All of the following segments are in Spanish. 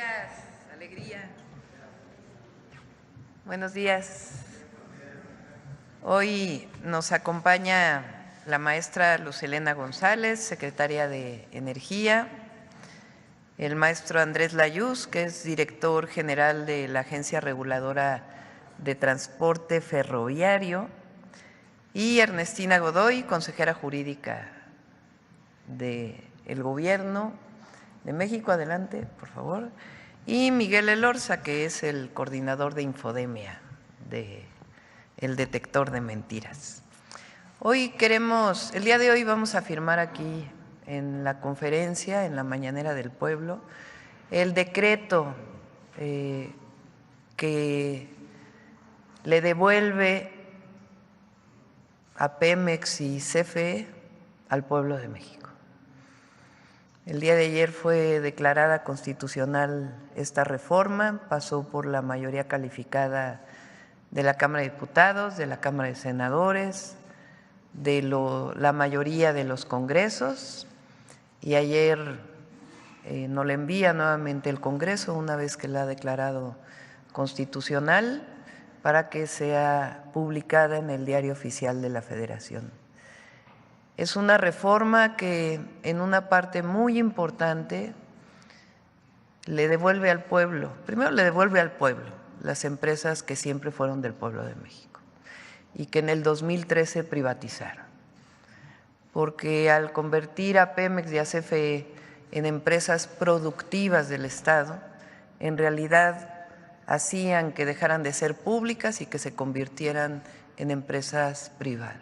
días, alegría. Buenos días. Hoy nos acompaña la maestra Luz Helena González, secretaria de Energía, el maestro Andrés Layuz, que es director general de la Agencia Reguladora de Transporte Ferroviario, y Ernestina Godoy, consejera jurídica del Gobierno de México. Adelante, por favor. Y Miguel Elorza, que es el coordinador de Infodemia, el detector de mentiras. El día de hoy vamos a firmar aquí en la conferencia, en la Mañanera del Pueblo, el decreto que le devuelve a Pemex y CFE al pueblo de México. El día de ayer fue declarada constitucional esta reforma, pasó por la mayoría calificada de la Cámara de Diputados, de la Cámara de Senadores, de la mayoría de los congresos, y ayer nos la envía nuevamente el Congreso una vez que la ha declarado constitucional para que sea publicada en el Diario Oficial de la Federación. Es una reforma que en una parte muy importante le devuelve al pueblo, primero le devuelve al pueblo las empresas que siempre fueron del pueblo de México y que en el 2013 privatizaron, porque al convertir a Pemex y a CFE en empresas productivas del Estado, en realidad hacían que dejaran de ser públicas y que se convirtieran en empresas privadas.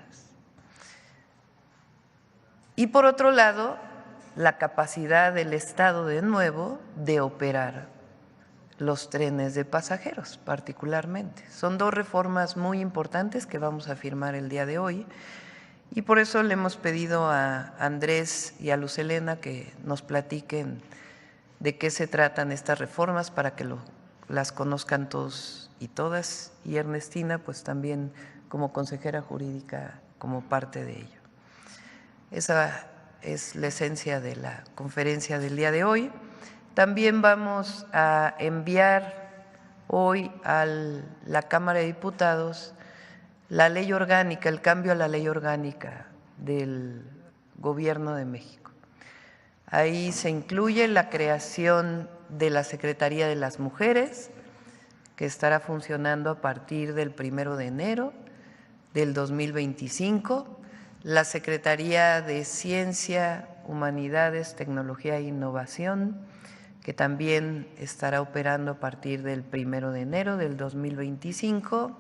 Y por otro lado, la capacidad del Estado de nuevo de operar los trenes de pasajeros particularmente. Son dos reformas muy importantes que vamos a firmar el día de hoy y por eso le hemos pedido a Andrés y a Luz Helena que nos platiquen de qué se tratan estas reformas para que las conozcan todos y todas, y Ernestina pues también como consejera jurídica como parte de ello. Esa es la esencia de la conferencia del día de hoy. También vamos a enviar hoy a la Cámara de Diputados la ley orgánica, el cambio a la ley orgánica del Gobierno de México. Ahí se incluye la creación de la Secretaría de las Mujeres, que estará funcionando a partir del 1 de enero del 2025, la Secretaría de Ciencia, Humanidades, Tecnología e Innovación, que también estará operando a partir del 1 de enero del 2025,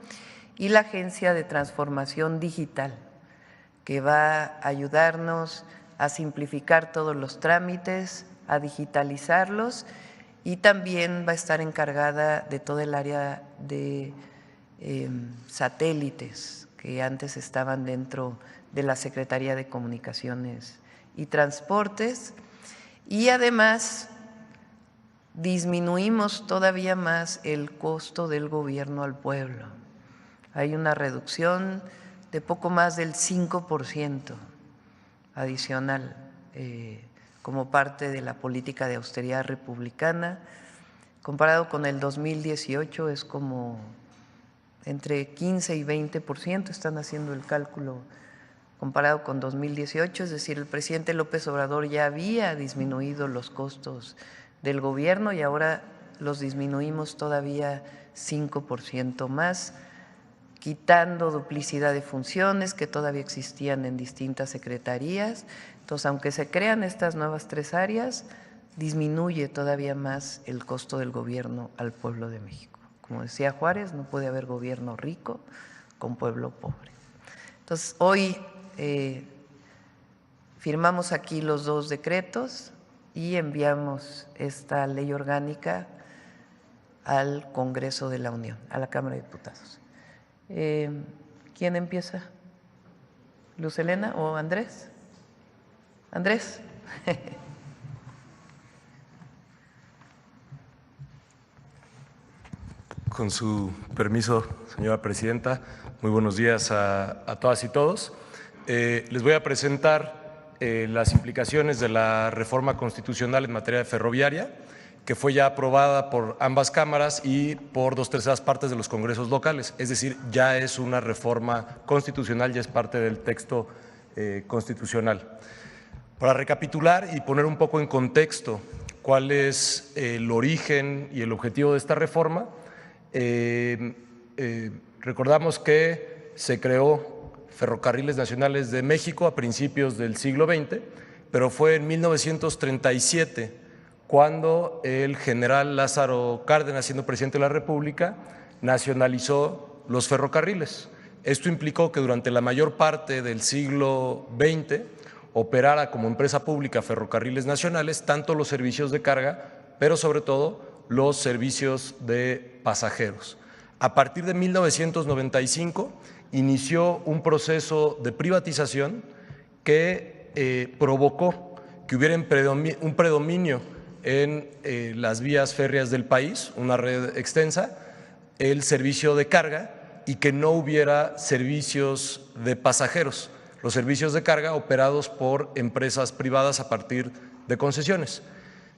y la Agencia de Transformación Digital, que va a ayudarnos a simplificar todos los trámites, a digitalizarlos, y también va a estar encargada de todo el área de satélites que antes estaban dentro de la Secretaría de Comunicaciones y Transportes, y además disminuimos todavía más el costo del gobierno al pueblo. Hay una reducción de poco más del 5% adicional como parte de la política de austeridad republicana. Comparado con el 2018 es como entre 15 y 20%, están haciendo el cálculo comparado con 2018, es decir, el presidente López Obrador ya había disminuido los costos del gobierno y ahora los disminuimos todavía 5% más, quitando duplicidad de funciones que todavía existían en distintas secretarías. Entonces, aunque se crean estas nuevas 3 áreas, disminuye todavía más el costo del gobierno al pueblo de México. Como decía Juárez, no puede haber gobierno rico con pueblo pobre. Entonces, hoy firmamos aquí los 2 decretos y enviamos esta ley orgánica al Congreso de la Unión, a la Cámara de Diputados. ¿Quién empieza? ¿Luz Helena o Andrés? ¿Andrés? Con su permiso, señora presidenta, muy buenos días a todas y todos. Les voy a presentar las implicaciones de la reforma constitucional en materia ferroviaria, que fue ya aprobada por ambas cámaras y por 2/3 partes de los congresos locales. Es decir, ya es una reforma constitucional, ya es parte del texto constitucional. Para recapitular y poner un poco en contexto cuál es el origen y el objetivo de esta reforma, recordamos que se creó Ferrocarriles Nacionales de México a principios del siglo XX, pero fue en 1937 cuando el general Lázaro Cárdenas, siendo presidente de la República, nacionalizó los ferrocarriles. Esto implicó que durante la mayor parte del siglo XX operara como empresa pública Ferrocarriles Nacionales, tanto los servicios de carga, pero sobre todo los servicios de pasajeros. A partir de 1995 inició un proceso de privatización que provocó que hubiera un predominio en las vías férreas del país, una red extensa, el servicio de carga y que no hubiera servicios de pasajeros, los servicios de carga operados por empresas privadas a partir de concesiones.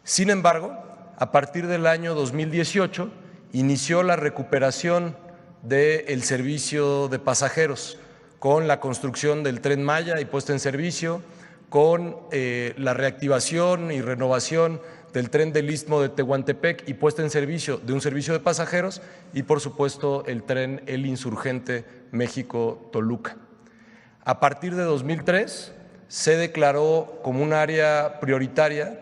Sin embargo, a partir del año 2018 inició la recuperación del servicio de pasajeros con la construcción del Tren Maya y puesta en servicio, con la reactivación y renovación del tren del Istmo de Tehuantepec y puesta en servicio de un servicio de pasajeros y, por supuesto, el tren El Insurgente México-Toluca. A partir de 2003 se declaró como un área prioritaria,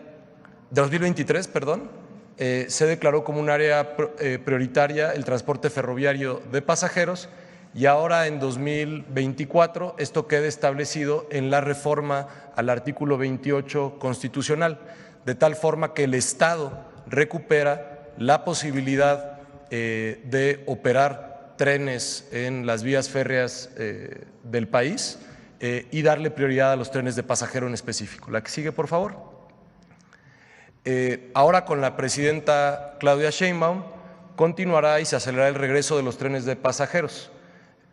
de 2023, perdón, se declaró como un área prioritaria el transporte ferroviario de pasajeros y ahora en 2024 esto queda establecido en la reforma al artículo 28 constitucional, de tal forma que el Estado recupera la posibilidad de operar trenes en las vías férreas del país y darle prioridad a los trenes de pasajero en específico. La que sigue, por favor. Ahora con la presidenta Claudia Sheinbaum continuará y se acelerará el regreso de los trenes de pasajeros.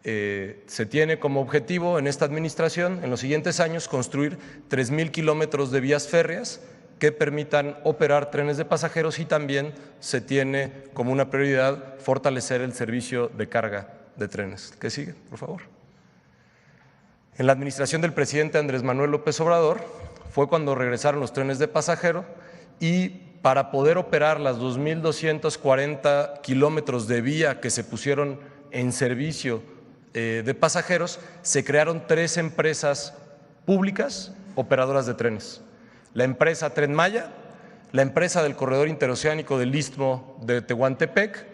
Se tiene como objetivo en esta administración, en los siguientes años, construir 3,000 kilómetros de vías férreas que permitan operar trenes de pasajeros y también se tiene como una prioridad fortalecer el servicio de carga de trenes. ¿Qué sigue, por favor? En la administración del presidente Andrés Manuel López Obrador fue cuando regresaron los trenes de pasajero y para poder operar las 2,240 kilómetros de vía que se pusieron en servicio de pasajeros, se crearon 3 empresas públicas operadoras de trenes. La empresa Tren Maya, la empresa del corredor interoceánico del Istmo de Tehuantepec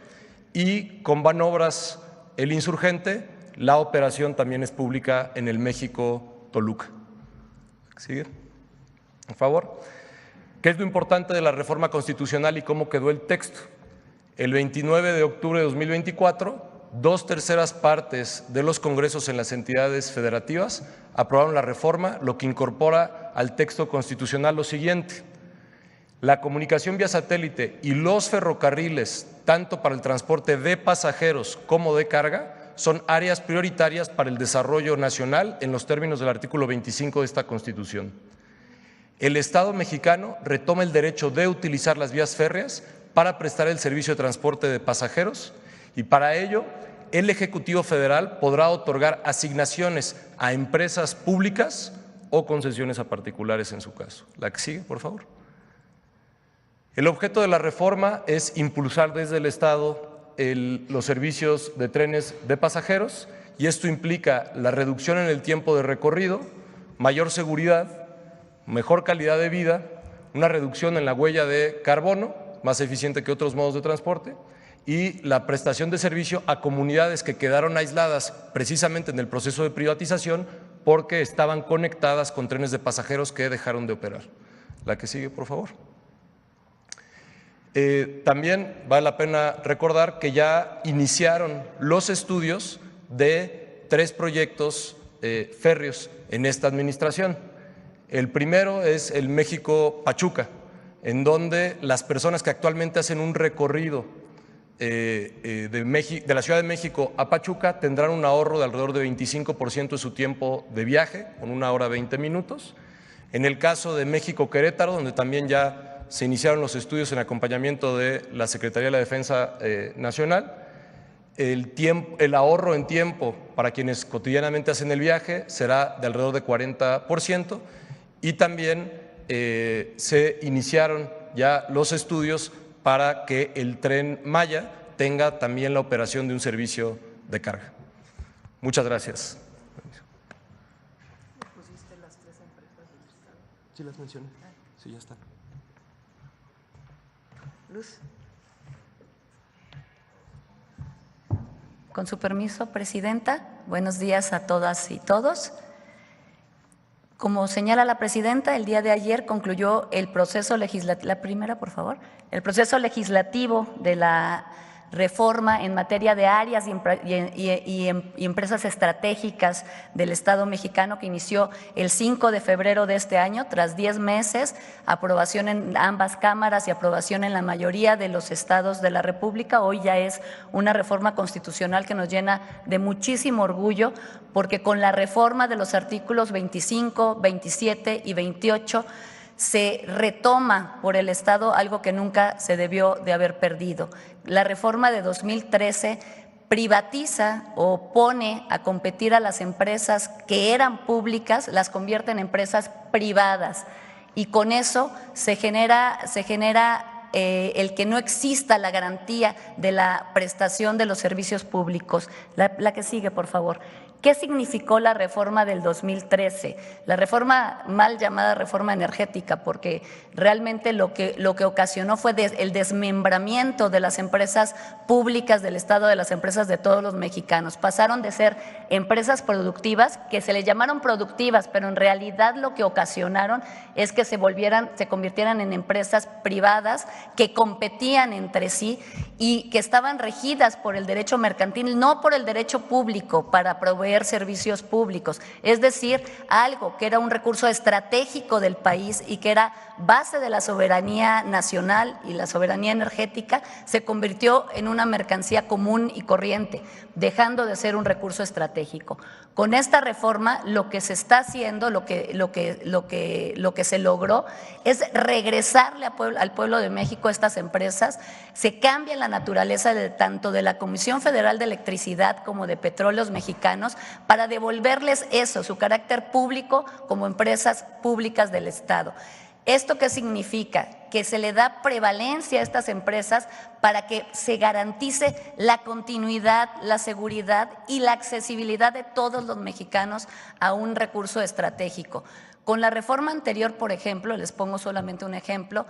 y con Banobras El Insurgente, la operación también es pública en el México-Toluca. ¿Sigue? Por favor. ¿Qué es lo importante de la reforma constitucional y cómo quedó el texto? El 29 de octubre de 2024, 2/3 partes de los congresos en las entidades federativas aprobaron la reforma, lo que incorpora al texto constitucional lo siguiente: la comunicación vía satélite y los ferrocarriles, tanto para el transporte de pasajeros como de carga, son áreas prioritarias para el desarrollo nacional en los términos del artículo 25 de esta Constitución. El Estado mexicano retoma el derecho de utilizar las vías férreas para prestar el servicio de transporte de pasajeros y para ello el Ejecutivo Federal podrá otorgar asignaciones a empresas públicas o concesiones a particulares en su caso. La que sigue, por favor. El objeto de la reforma es impulsar desde el Estado los servicios de trenes de pasajeros y esto implica la reducción en el tiempo de recorrido, mayor seguridad, mejor calidad de vida, una reducción en la huella de carbono, más eficiente que otros modos de transporte, y la prestación de servicio a comunidades que quedaron aisladas precisamente en el proceso de privatización porque estaban conectadas con trenes de pasajeros que dejaron de operar. La que sigue, por favor. También vale la pena recordar que ya iniciaron los estudios de 3 proyectos férreos en esta administración. El primero es el México-Pachuca, en donde las personas que actualmente hacen un recorrido de la Ciudad de México a Pachuca tendrán un ahorro de alrededor de 25% de su tiempo de viaje, con 1 hora 20 minutos. En el caso de México-Querétaro, donde también ya se iniciaron los estudios en acompañamiento de la Secretaría de la Defensa Nacional. El ahorro en tiempo para quienes cotidianamente hacen el viaje será de alrededor de 40% y también se iniciaron ya los estudios para que el Tren Maya tenga también la operación de un servicio de carga. Muchas gracias. Sí, las mencioné. Sí, ya está. Luz. Con su permiso, Presidenta, buenos días a todas y todos. Como señala la Presidenta, el día de ayer concluyó el proceso legislativo, la primera, por favor, el proceso legislativo de la reforma en materia de áreas y empresas estratégicas del Estado mexicano, que inició el 5 de febrero de este año, tras 10 meses, aprobación en ambas cámaras y aprobación en la mayoría de los estados de la República. Hoy ya es una reforma constitucional que nos llena de muchísimo orgullo, porque con la reforma de los artículos 25, 27 y 28 se retoma por el Estado algo que nunca se debió de haber perdido. La reforma de 2013 privatiza o pone a competir a las empresas que eran públicas, las convierte en empresas privadas, y con eso se genera el que no exista la garantía de la prestación de los servicios públicos. La que sigue, por favor. ¿Qué significó la reforma del 2013? La reforma mal llamada reforma energética, porque realmente lo que ocasionó fue el desmembramiento de las empresas públicas del Estado, de las empresas de todos los mexicanos. Pasaron de ser empresas productivas, que se les llamaron productivas, pero en realidad lo que ocasionaron es que se convirtieran en empresas privadas que competían entre sí y que estaban regidas por el derecho mercantil, no por el derecho público para proveer servicios públicos. Es decir, algo que era un recurso estratégico del país y que era base de la soberanía nacional y la soberanía energética, se convirtió en una mercancía común y corriente, dejando de ser un recurso estratégico. Con esta reforma lo que se está haciendo, lo que se logró es regresarle al pueblo de México a estas empresas. Se cambia la naturaleza tanto de la Comisión Federal de Electricidad como de Petróleos Mexicanos para devolverles eso, su carácter público como empresas públicas del Estado. ¿Esto qué significa? Que se le da prevalencia a estas empresas para que se garantice la continuidad, la seguridad y la accesibilidad de todos los mexicanos a un recurso estratégico. Con la reforma anterior, por ejemplo, les pongo solamente un ejemplo,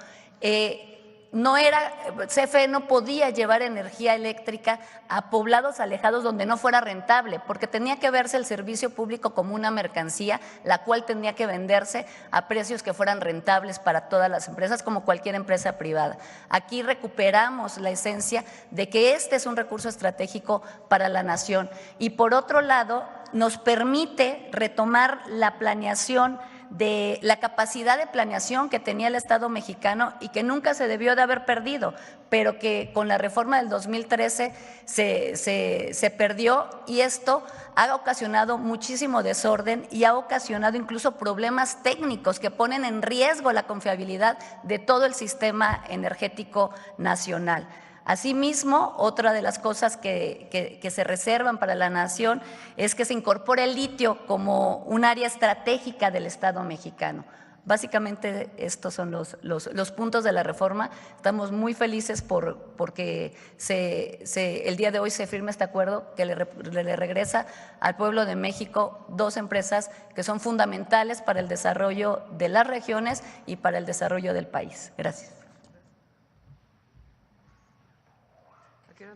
CFE no podía llevar energía eléctrica a poblados alejados donde no fuera rentable, porque tenía que verse el servicio público como una mercancía, la cual tenía que venderse a precios que fueran rentables para todas las empresas, como cualquier empresa privada. Aquí recuperamos la esencia de que este es un recurso estratégico para la nación y, por otro lado, nos permite retomar la planeación, de la capacidad de planeación que tenía el Estado mexicano y que nunca se debió de haber perdido, pero que con la reforma del 2013 se perdió, y esto ha ocasionado muchísimo desorden y ha ocasionado incluso problemas técnicos que ponen en riesgo la confiabilidad de todo el sistema energético nacional. Asimismo, otra de las cosas que se reservan para la nación es que se incorpore el litio como un área estratégica del Estado mexicano. Básicamente estos son los puntos de la reforma. Estamos muy felices porque el día de hoy se firma este acuerdo que le regresa al pueblo de México 2 empresas que son fundamentales para el desarrollo de las regiones y para el desarrollo del país. Gracias.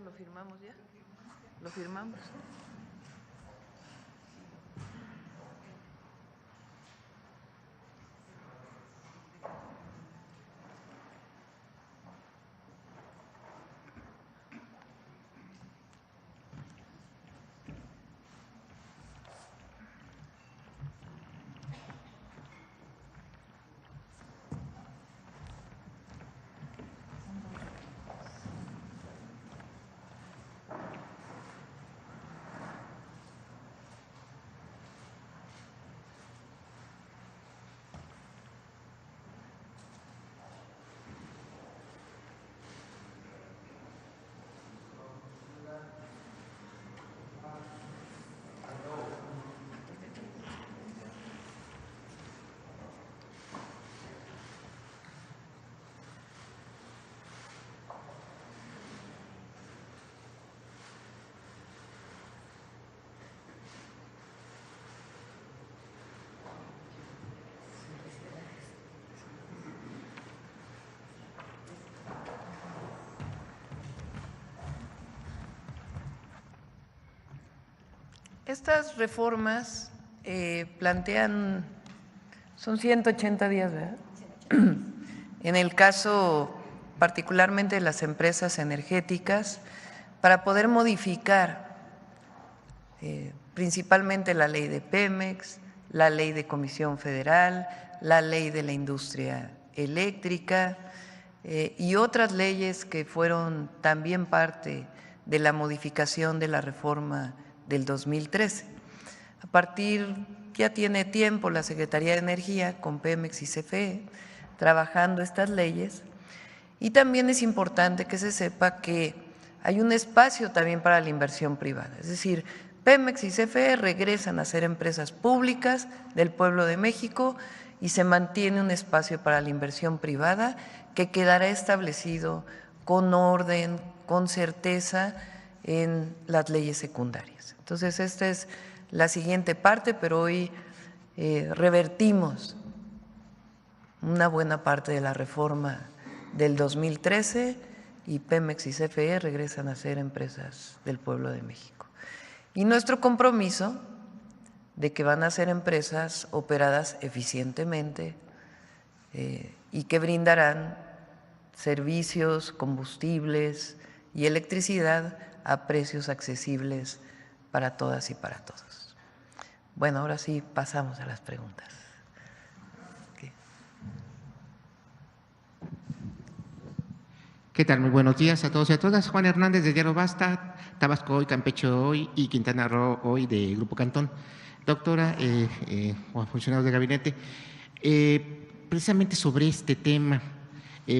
¿Lo firmamos ya? ¿Lo firmamos? Estas reformas plantean, son 180 días, ¿verdad? En el caso particularmente de las empresas energéticas, para poder modificar principalmente la ley de Pemex, la ley de Comisión Federal, la ley de la industria eléctrica y otras leyes que fueron también parte de la modificación de la reforma del 2013. A partir, ya tiene tiempo la Secretaría de Energía con Pemex y CFE trabajando estas leyes, y también es importante que se sepa que hay un espacio también para la inversión privada, es decir, Pemex y CFE regresan a ser empresas públicas del pueblo de México y se mantiene un espacio para la inversión privada que quedará establecido con orden, con certeza en las leyes secundarias. Entonces, esta es la siguiente parte, pero hoy revertimos una buena parte de la reforma del 2013 y Pemex y CFE regresan a ser empresas del pueblo de México. Y nuestro compromiso de que van a ser empresas operadas eficientemente y que brindarán servicios, combustibles y electricidad a precios accesibles para todas y para todos. Bueno, ahora sí pasamos a las preguntas. ¿Qué tal? Muy buenos días a todos y a todas. Juan Hernández de Diario Basta, Tabasco Hoy, Campeche Hoy y Quintana Roo Hoy de Grupo Cantón. Doctora, funcionarios de gabinete, precisamente sobre este tema,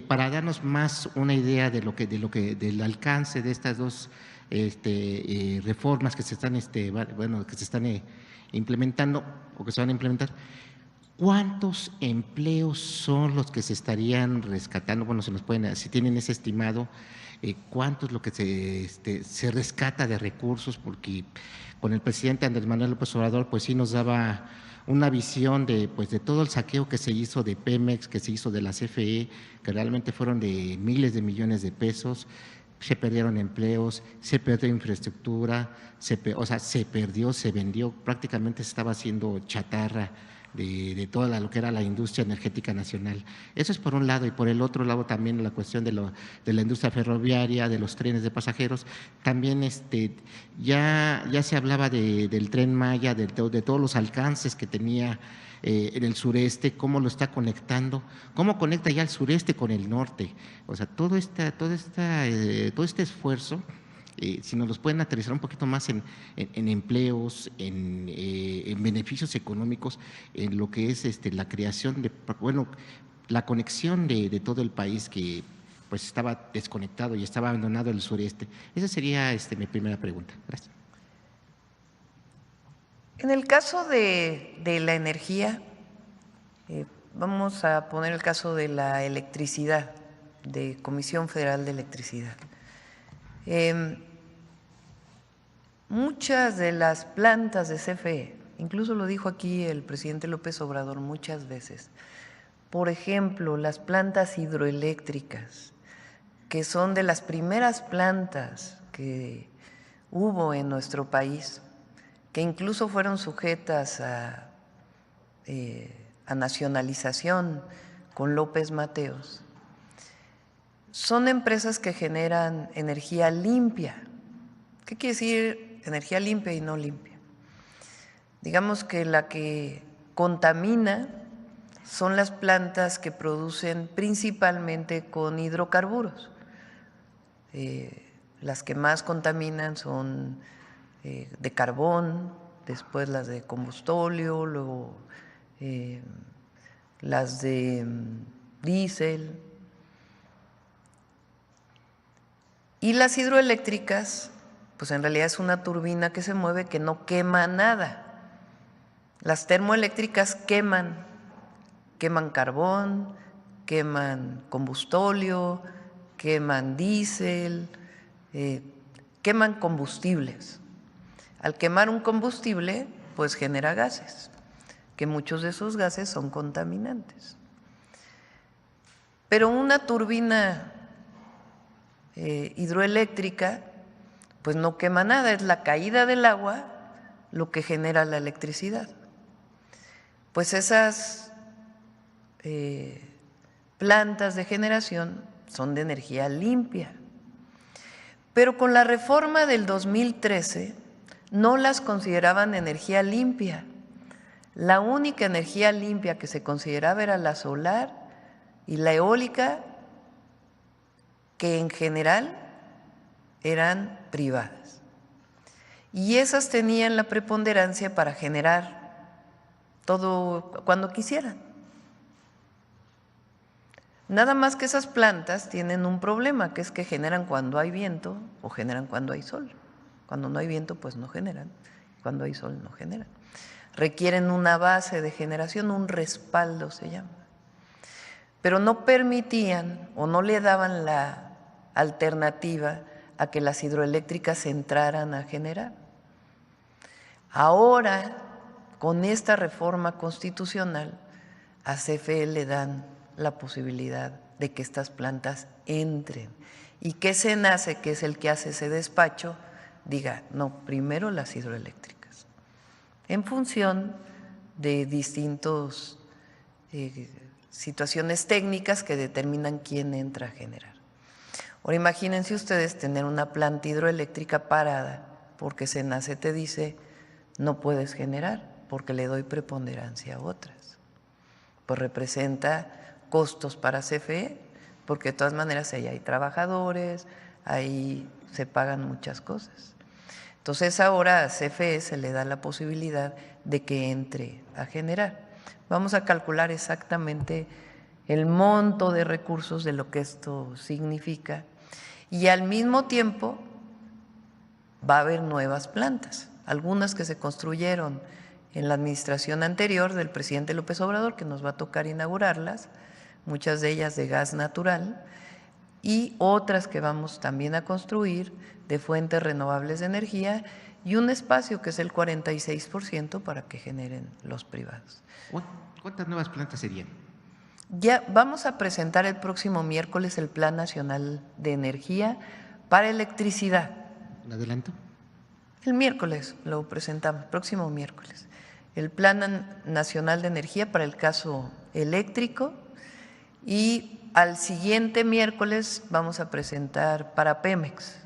para darnos más una idea de del alcance de estas dos reformas que se están que se están implementando o que se van a implementar. ¿Cuántos empleos son los que se estarían rescatando? Bueno, se nos pueden, si tienen ese estimado, ¿cuánto es lo que se rescata de recursos? Porque con el presidente Andrés Manuel López Obrador, pues sí nos daba una visión de todo el saqueo que se hizo de Pemex, que se hizo de la CFE, que realmente fueron de miles de millones de pesos. Se perdieron empleos, se perdió infraestructura, se perdió, se vendió, prácticamente se estaba haciendo chatarra de toda lo que era la industria energética nacional. Eso es por un lado, y por el otro lado también la cuestión de la industria ferroviaria, de los trenes de pasajeros. También ya se hablaba del Tren Maya, de todos los alcances que tenía en el sureste, cómo lo está conectando, cómo conecta ya el sureste con el norte. O sea, todo este esfuerzo, si nos los pueden aterrizar un poquito más en empleos, en beneficios económicos, en lo que es la creación la conexión de todo el país que pues estaba desconectado y estaba abandonado el sureste. Esa sería mi primera pregunta. Gracias. En el caso de la energía, vamos a poner el caso de la electricidad, de Comisión Federal de Electricidad. Muchas de las plantas de CFE, incluso lo dijo aquí el presidente López Obrador muchas veces, por ejemplo, las plantas hidroeléctricas, que son de las primeras plantas que hubo en nuestro país, que incluso fueron sujetas a nacionalización con López Mateos, son empresas que generan energía limpia. ¿Qué quiere decir energía limpia y no limpia? Digamos que la que contamina son las plantas que producen principalmente con hidrocarburos. Las que más contaminan son de carbón, después las de combustóleo, luego las de diésel. Y las hidroeléctricas, pues en realidad es una turbina que se mueve que no quema nada. Las termoeléctricas queman carbón, queman combustóleo, queman diésel, queman combustibles. Al quemar un combustible, pues genera gases, que muchos de esos gases son contaminantes. Pero una turbina hidroeléctrica, pues no quema nada, es la caída del agua lo que genera la electricidad. Pues esas plantas de generación son de energía limpia. Pero con la reforma del 2013 no las consideraban energía limpia. La única energía limpia que se consideraba era la solar y la eólica, que en general eran privadas. Y esas tenían la preponderancia para generar todo cuando quisieran. Nada más que esas plantas tienen un problema, que es que generan cuando hay viento o generan cuando hay sol. Cuando no hay viento, pues no generan. Cuando hay sol, no generan. Requieren una base de generación, un respaldo se llama. Pero no permitían o no le daban la alternativa a que las hidroeléctricas entraran a generar. Ahora, con esta reforma constitucional, a CFE le dan la posibilidad de que estas plantas entren y que SENACE, que es el que hace ese despacho, diga, no, primero las hidroeléctricas, en función de distintas situaciones técnicas que determinan quién entra a generar. Ahora imagínense ustedes tener una planta hidroeléctrica parada porque SENACE te dice no puedes generar porque le doy preponderancia a otras. Pues representa costos para CFE, porque de todas maneras ahí hay trabajadores, ahí se pagan muchas cosas. Entonces ahora a CFE se le da la posibilidad de que entre a generar. Vamos a calcular exactamente el monto de recursos de lo que esto significa y al mismo tiempo va a haber nuevas plantas, algunas que se construyeron en la administración anterior del presidente López Obrador, que nos va a tocar inaugurarlas, muchas de ellas de gas natural, y otras que vamos también a construir de fuentes renovables de energía y un espacio que es el 46% para que generen los privados. ¿Cuántas nuevas plantas serían? Ya vamos a presentar el próximo miércoles el Plan Nacional de Energía para Electricidad. ¿Un adelanto? El miércoles lo presentamos, próximo miércoles. El Plan Nacional de Energía para el caso eléctrico. Y al siguiente miércoles vamos a presentar para Pemex.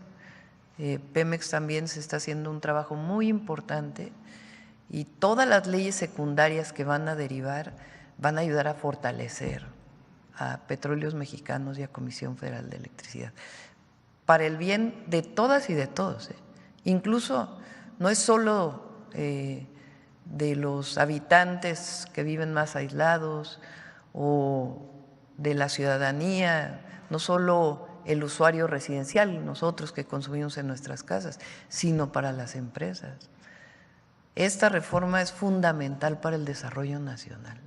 Pemex también se está haciendo un trabajo muy importante y todas las leyes secundarias que van a derivar van a ayudar a fortalecer a Petróleos Mexicanos y a Comisión Federal de Electricidad, para el bien de todas y de todos. Incluso no es solo de los habitantes que viven más aislados o de la ciudadanía, no solo el usuario residencial, nosotros que consumimos en nuestras casas, sino para las empresas. Esta reforma es fundamental para el desarrollo nacional,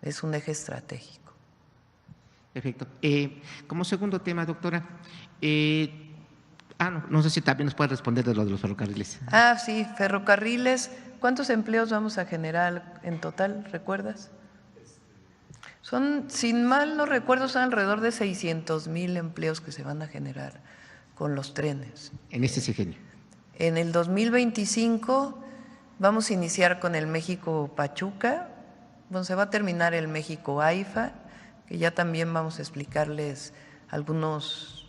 es un eje estratégico. Perfecto. Como segundo tema, doctora, no sé si también nos puede responder de lo de los ferrocarriles. Sí, ferrocarriles, ¿cuántos empleos vamos a generar en total, recuerdas? Son, sin mal no recuerdo, son alrededor de 600,000 empleos que se van a generar con los trenes. En este sexenio. En el 2025 vamos a iniciar con el México-Pachuca, donde se va a terminar el México-AIFA, que ya también vamos a explicarles algunas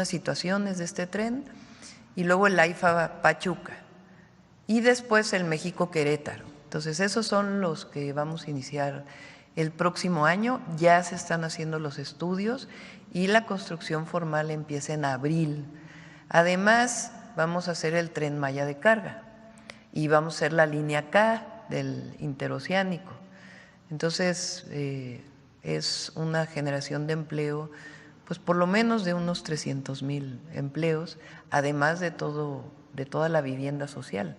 situaciones de este tren, y luego el AIFA-Pachuca, y después el México-Querétaro. Entonces esos son los que vamos a iniciar el próximo año. Ya se están haciendo los estudios y la construcción formal empieza en abril. Además, vamos a hacer el Tren Maya de carga y vamos a hacer la línea K del interoceánico. Entonces, es una generación de empleo, pues por lo menos de unos 300,000 empleos, además de toda la vivienda social,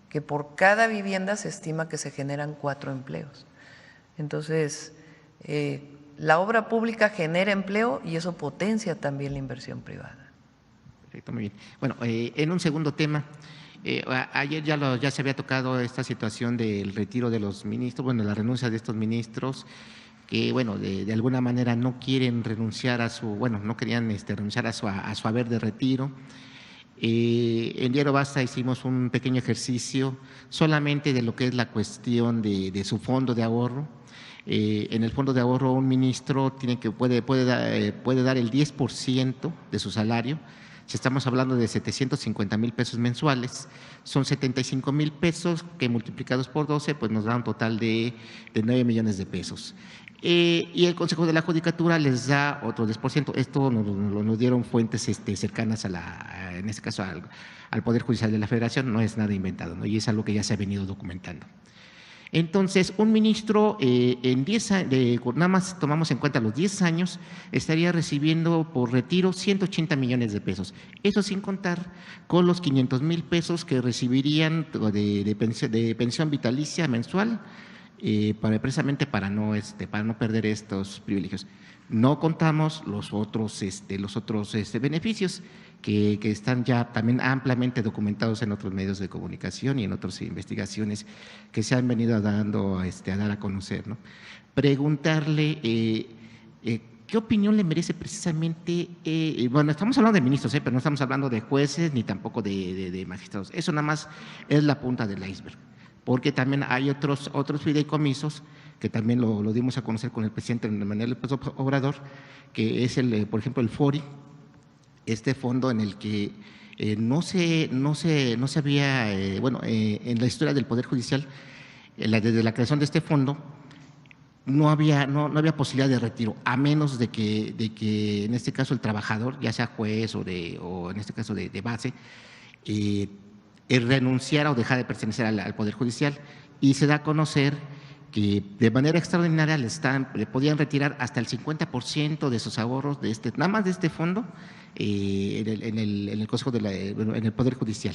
que por cada vivienda se estima que se generan 4 empleos. Entonces, la obra pública genera empleo y eso potencia también la inversión privada. Perfecto, muy bien. Bueno, en un segundo tema, ayer ya se había tocado esta situación del retiro de los ministros, bueno, la renuncia de estos ministros que, bueno, de alguna manera no quieren renunciar no querían renunciar a su haber de retiro. En Diario Basta hicimos un pequeño ejercicio solamente de lo que es la cuestión de su fondo de ahorro. En el fondo de ahorro un ministro puede dar el 10% de su salario. Si estamos hablando de 750,000 pesos mensuales, son 75,000 pesos que multiplicados por 12 pues nos da un total de 9 millones de pesos. Y el Consejo de la Judicatura les da otro 10%. Esto nos dieron fuentes cercanas en este caso al Poder Judicial de la Federación, no es nada inventado, ¿no? Y es algo que ya se ha venido documentando. Entonces, un ministro en 10 años, nada más tomamos en cuenta los 10 años, estaría recibiendo por retiro 180 millones de pesos. Eso sin contar con los 500,000 pesos que recibirían de pensión vitalicia mensual, precisamente para no perder estos privilegios. No contamos los otros beneficios que están ya también ampliamente documentados en otros medios de comunicación y en otras investigaciones que se han venido a dar a conocer, ¿no? Preguntarle qué opinión le merece precisamente, bueno, estamos hablando de ministros, pero no estamos hablando de jueces ni tampoco de magistrados. Eso nada más es la punta del iceberg, porque también hay otros fideicomisos que también lo dimos a conocer con el presidente Manuel López Obrador, que es por ejemplo, el FORI, este fondo en el que no se había, en la historia del Poder Judicial, desde la creación de este fondo, no había posibilidad de retiro, a menos de que en este caso el trabajador, ya sea juez o en este caso de base, renunciara o dejara de pertenecer al Poder Judicial, y se da a conocer que de manera extraordinaria le podían retirar hasta el 50% de sus ahorros nada más de este fondo en el Consejo en el Poder Judicial.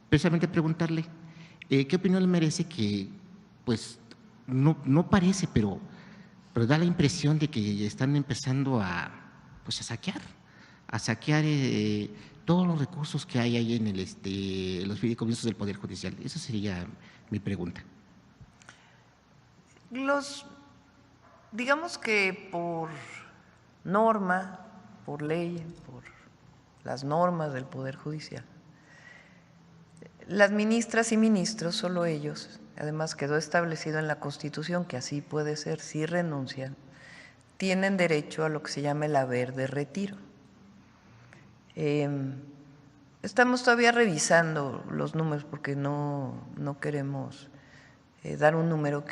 Precisamente preguntarle qué opinión le merece que pues no parece, pero da la impresión de que están empezando a saquear todos los recursos que hay ahí en los fideicomisos del Poder Judicial. Esa sería mi pregunta. Digamos que por norma, por ley, por las normas del Poder Judicial, las ministras y ministros, solo ellos, además quedó establecido en la Constitución que así puede ser, si renuncian, tienen derecho a lo que se llama el haber de retiro. Estamos todavía revisando los números porque no queremos dar un número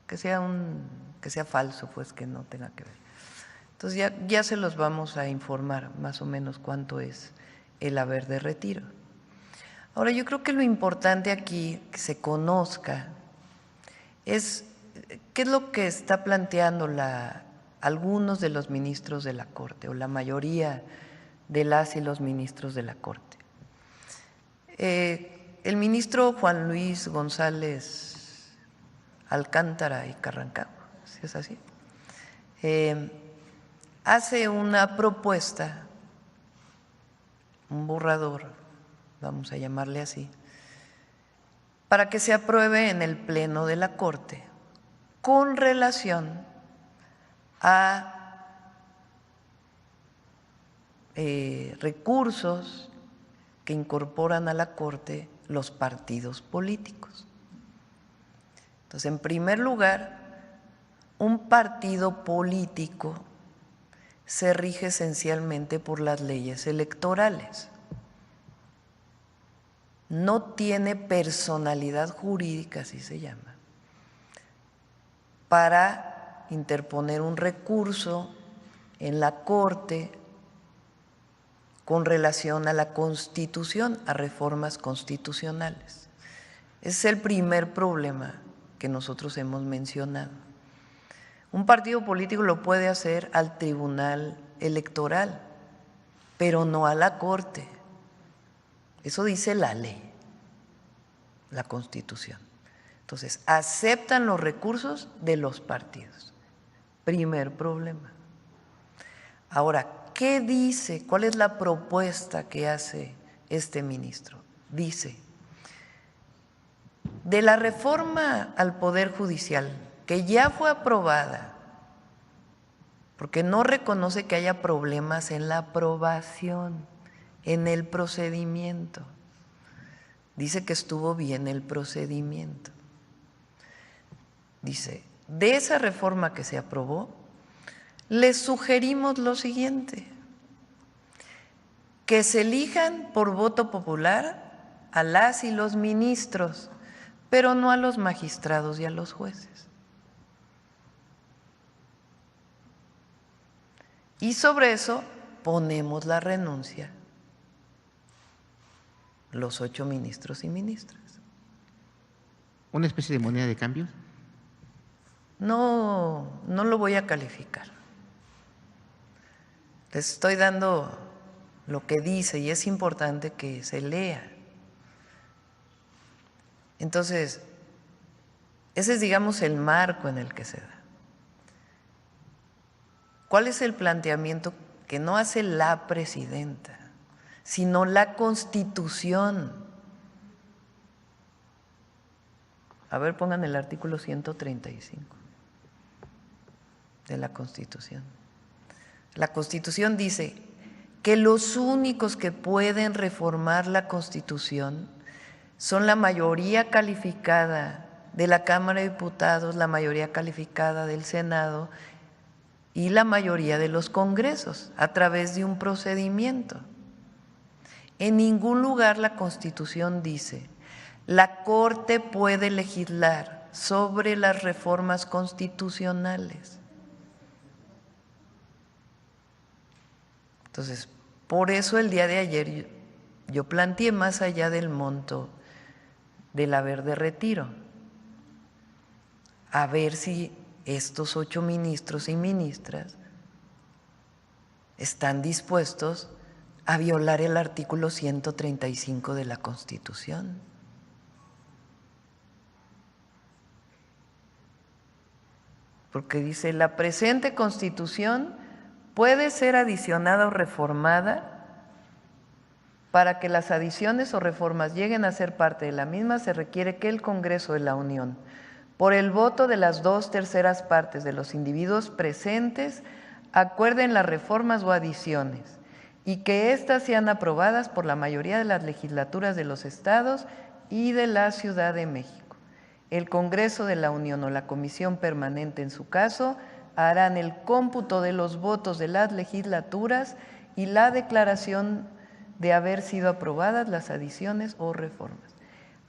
que sea falso, pues que no tenga que ver. Entonces ya se los vamos a informar más o menos cuánto es el haber de retiro. Ahora, yo creo que lo importante aquí que se conozca es qué es lo que está planteando algunos de los ministros de la Corte o la mayoría de las y los ministros de la Corte. El ministro Juan Luis González Alcántara y Carrancagua, si es así, hace una propuesta, un borrador, vamos a llamarle así, para que se apruebe en el Pleno de la Corte con relación a recursos que incorporan a la Corte los partidos políticos. Entonces, en primer lugar, un partido político se rige esencialmente por las leyes electorales. No tiene personalidad jurídica, así se llama, para interponer un recurso en la Corte con relación a la Constitución, a reformas constitucionales. Ese es el primer problema que nosotros hemos mencionado. Un partido político lo puede hacer al Tribunal Electoral, pero no a la Corte. Eso dice la ley, la Constitución. Entonces, aceptan los recursos de los partidos. Primer problema. Ahora, ¿qué dice? ¿Cuál es la propuesta que hace este ministro? Dice, de la reforma al Poder Judicial, que ya fue aprobada, porque no reconoce que haya problemas en la aprobación, en el procedimiento. Dice que estuvo bien el procedimiento. Dice, de esa reforma que se aprobó, les sugerimos lo siguiente: que se elijan por voto popular a las y los ministros, pero no a los magistrados y a los jueces. Y sobre eso ponemos la renuncia, los 8 ministros y ministras. ¿Una especie de moneda de cambio? No lo voy a calificar. Les estoy dando lo que dice y es importante que se lea. Entonces, ese es, digamos, el marco en el que se da. ¿Cuál es el planteamiento que no hace la presidenta, sino la Constitución? A ver, pongan el artículo 135 de la Constitución. La Constitución dice que los únicos que pueden reformar la Constitución son la mayoría calificada de la Cámara de Diputados, la mayoría calificada del Senado y la mayoría de los congresos, a través de un procedimiento. En ningún lugar la Constitución dice: la Corte puede legislar sobre las reformas constitucionales. Entonces, por eso el día de ayer yo planteé, más allá del monto del haber de retiro, a ver si estos 8 ministros y ministras están dispuestos a violar el artículo 135 de la Constitución. Porque dice: la presente Constitución puede ser adicionada o reformada. Para que las adiciones o reformas lleguen a ser parte de la misma, se requiere que el Congreso de la Unión, por el voto de las 2/3 partes de los individuos presentes, acuerden las reformas o adiciones y que éstas sean aprobadas por la mayoría de las legislaturas de los estados y de la Ciudad de México. El Congreso de la Unión o la Comisión Permanente, en su caso, harán el cómputo de los votos de las legislaturas y la declaración de haber sido aprobadas las adiciones o reformas.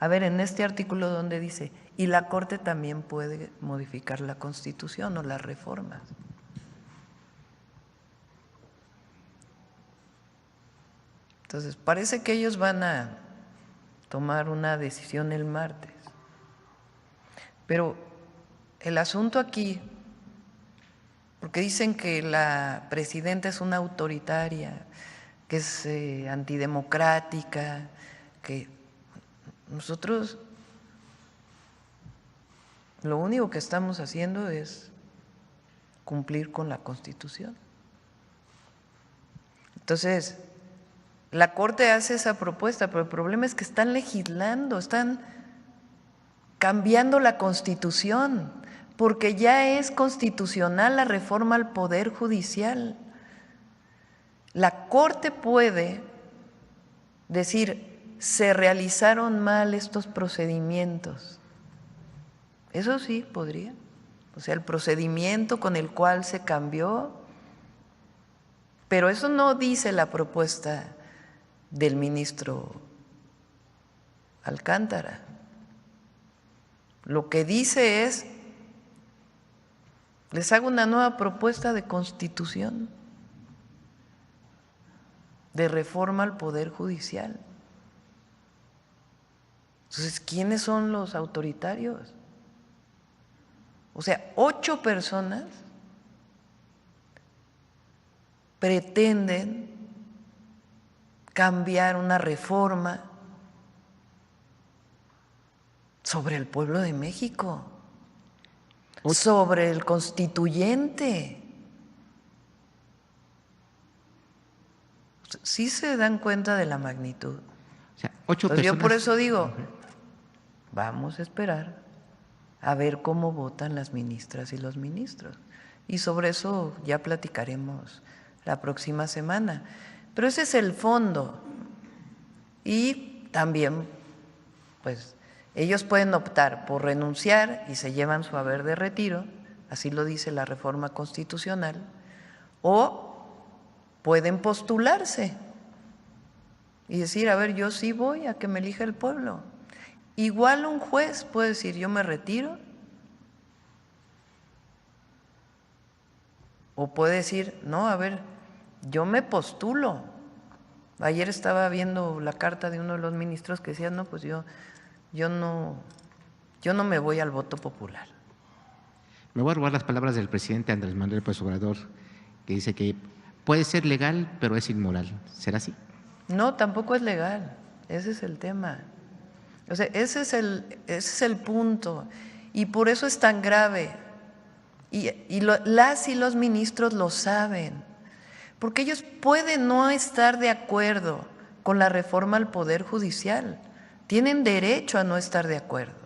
A ver, en este artículo donde dice, y la Corte también puede modificar la Constitución o las reformas. Entonces, parece que ellos van a tomar una decisión el martes. Pero el asunto aquí, porque dicen que la presidenta es una autoritaria, que es antidemocrática, que nosotros lo único que estamos haciendo es cumplir con la Constitución. Entonces, la Corte hace esa propuesta, pero el problema es que están legislando, están cambiando la Constitución, porque ya es constitucional la reforma al Poder Judicial. La Corte puede decir: se realizaron mal estos procedimientos. Eso sí podría. O sea, el procedimiento con el cual se cambió, pero eso no dice la propuesta del ministro Alcántara. Lo que dice es: les hago una nueva propuesta de constitución, de reforma al Poder Judicial. Entonces, ¿quiénes son los autoritarios? O sea, 8 personas pretenden cambiar una reforma sobre el pueblo de México, sobre el constituyente. Sí se dan cuenta de la magnitud. O sea, 8 Entonces, personas. yo por eso digo, vamos a esperar a ver cómo votan las ministras y los ministros. Y sobre eso ya platicaremos la próxima semana. Pero ese es el fondo. Y también, pues, ellos pueden optar por renunciar y se llevan su haber de retiro, así lo dice la reforma constitucional, o pueden postularse y decir, a ver, yo sí voy a que me elija el pueblo. Igual un juez puede decir, yo me retiro, o puede decir, no, a ver, yo me postulo. Ayer estaba viendo la carta de uno de los ministros que decía, no, pues yo no me voy al voto popular. Me voy a robar las palabras del presidente Andrés Manuel López Obrador, que dice que puede ser legal, pero es inmoral. ¿Será así? No, tampoco es legal. Ese es el tema. O sea, ese es el punto. Y por eso es tan grave. Las y los ministros lo saben. Porque ellos pueden no estar de acuerdo con la reforma al Poder Judicial. Tienen derecho a no estar de acuerdo.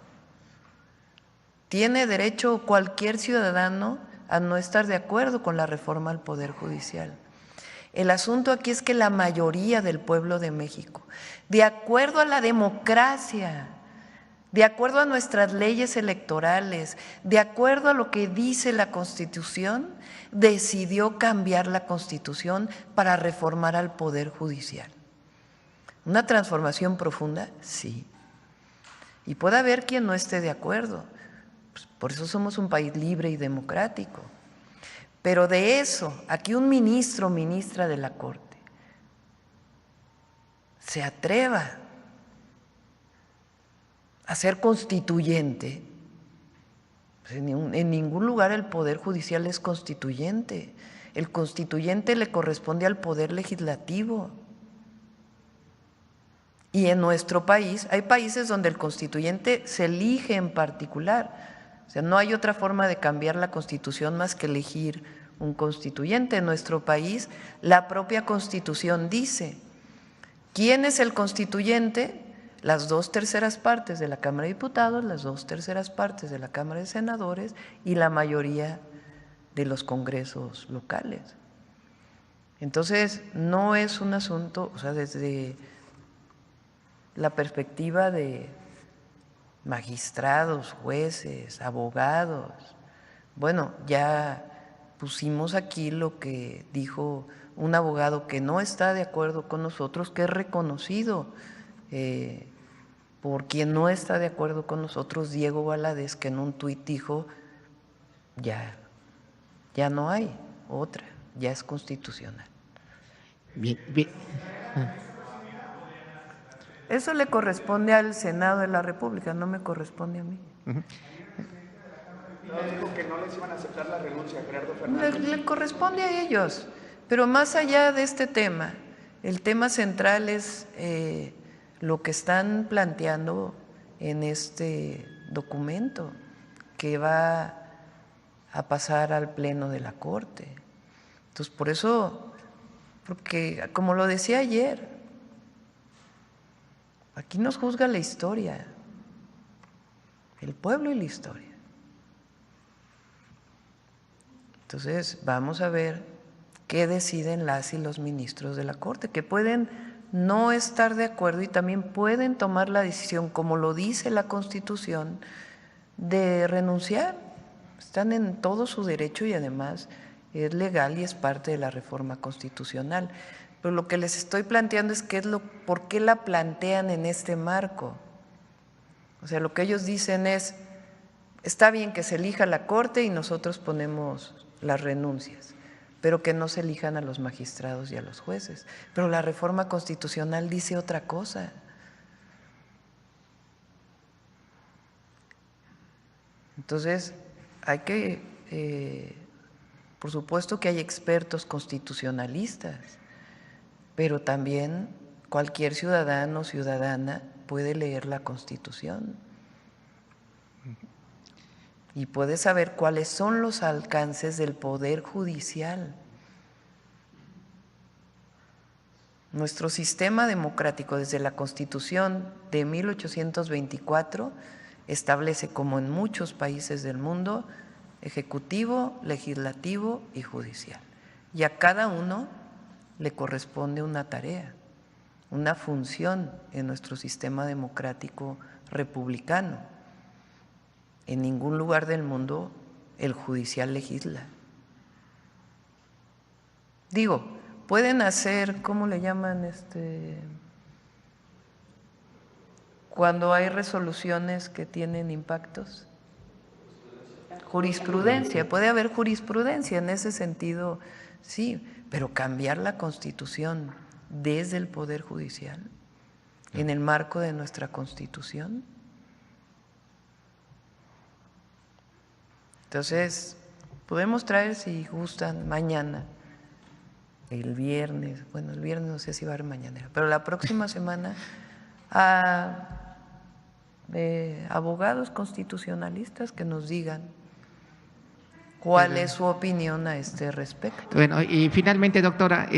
Tiene derecho cualquier ciudadano a no estar de acuerdo con la reforma al Poder Judicial. El asunto aquí es que la mayoría del pueblo de México, de acuerdo a la democracia, de acuerdo a nuestras leyes electorales, de acuerdo a lo que dice la Constitución, decidió cambiar la Constitución para reformar al Poder Judicial. ¿Una transformación profunda? Sí. Y puede haber quien no esté de acuerdo. Pues por eso somos un país libre y democrático. Pero de eso, a que un ministro o ministra de la Corte se atreva a ser constituyente, pues en ningún lugar el Poder Judicial es constituyente. El constituyente le corresponde al Poder Legislativo. Y en nuestro país, hay países donde el constituyente se elige en particular. O sea, no hay otra forma de cambiar la Constitución más que elegir un constituyente. En nuestro país, la propia Constitución dice, ¿quién es el constituyente? Las 2/3 partes de la Cámara de Diputados, las 2/3 partes de la Cámara de Senadores y la mayoría de los congresos locales. Entonces, no es un asunto, o sea, desde la perspectiva de magistrados, jueces, abogados. Bueno, ya pusimos aquí lo que dijo un abogado que no está de acuerdo con nosotros, que es reconocido por quien no está de acuerdo con nosotros, Diego Valadez, que en un tuit dijo, ya no hay otra, ya es constitucional. Bien. Eso le corresponde al Senado de la República, no me corresponde a mí. Dijo que no les iban a aceptar la renuncia, Gerardo Fernández. Le corresponde a ellos, pero más allá de este tema, el tema central es lo que están planteando en este documento que va a pasar al Pleno de la Corte. Entonces, por eso, porque como lo decía ayer, aquí nos juzga la historia, el pueblo y la historia. Entonces, vamos a ver qué deciden las y los ministros de la Corte, que pueden no estar de acuerdo y también pueden tomar la decisión, como lo dice la Constitución, de renunciar. Están en todo su derecho y además es legal y es parte de la reforma constitucional. Pero lo que les estoy planteando es por qué la plantean en este marco. O sea, lo que ellos dicen es, está bien que se elija la Corte y nosotros ponemos las renuncias, pero que no se elijan a los magistrados y a los jueces. Pero la reforma constitucional dice otra cosa. Entonces, hay que, por supuesto que hay expertos constitucionalistas, pero también cualquier ciudadano o ciudadana puede leer la Constitución y puede saber cuáles son los alcances del Poder Judicial. Nuestro sistema democrático desde la Constitución de 1824 establece, como en muchos países del mundo, ejecutivo, legislativo y judicial. Y a cada uno le corresponde una tarea, una función en nuestro sistema democrático republicano. En ningún lugar del mundo el judicial legisla. Digo, pueden hacer, ¿cómo le llaman? Cuando hay resoluciones que tienen impactos. Jurisprudencia, puede haber jurisprudencia en ese sentido, sí, pero cambiar la Constitución desde el Poder Judicial, en el marco de nuestra Constitución. Entonces, podemos traer, si gustan, mañana, el viernes, bueno, el viernes no sé si va a haber mañanera, pero la próxima semana a abogados constitucionalistas que nos digan ¿cuál es su opinión a este respecto? Bueno, y finalmente, doctora,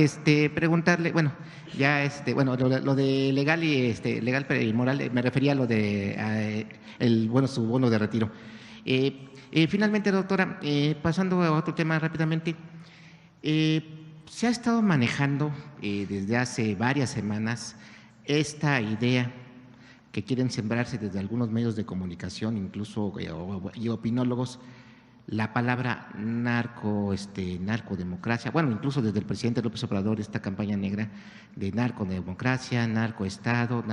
preguntarle, bueno, ya lo de legal y moral, me refería a lo de su bono de retiro. Finalmente, doctora, pasando a otro tema rápidamente, se ha estado manejando desde hace varias semanas esta idea que quieren sembrarse desde algunos medios de comunicación, incluso y opinólogos, la palabra narcodemocracia, bueno, incluso desde el presidente López Obrador, esta campaña negra de narcodemocracia, narcoestado,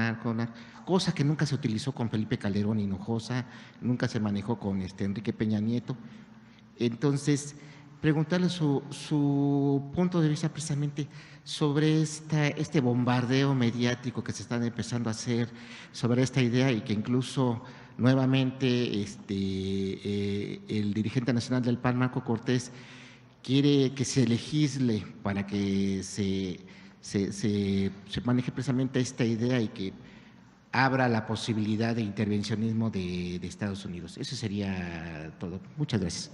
cosa que nunca se utilizó con Felipe Calderón Hinojosa, nunca se manejó con Enrique Peña Nieto. Entonces, preguntarle su punto de vista precisamente sobre este bombardeo mediático que se están empezando a hacer sobre esta idea y que incluso nuevamente el dirigente nacional del PAN, Marco Cortés, quiere que se legisle para que se maneje precisamente esta idea y que abra la posibilidad de intervencionismo de Estados Unidos. Eso sería todo. Muchas gracias.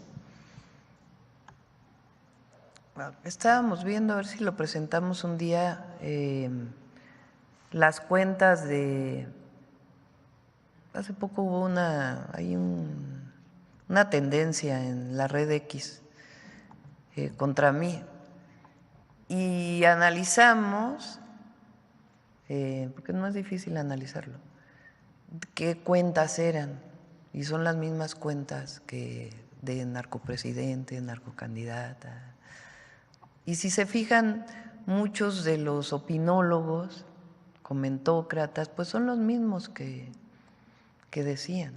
Estábamos viendo a ver si lo presentamos un día, las cuentas de… Hace poco hubo una tendencia en la red X contra mí y analizamos, porque no es difícil analizarlo, qué cuentas eran y son las mismas cuentas que de narcopresidente, narcocandidata. Y si se fijan, muchos de los opinólogos, comentócratas, pues son los mismos que decían.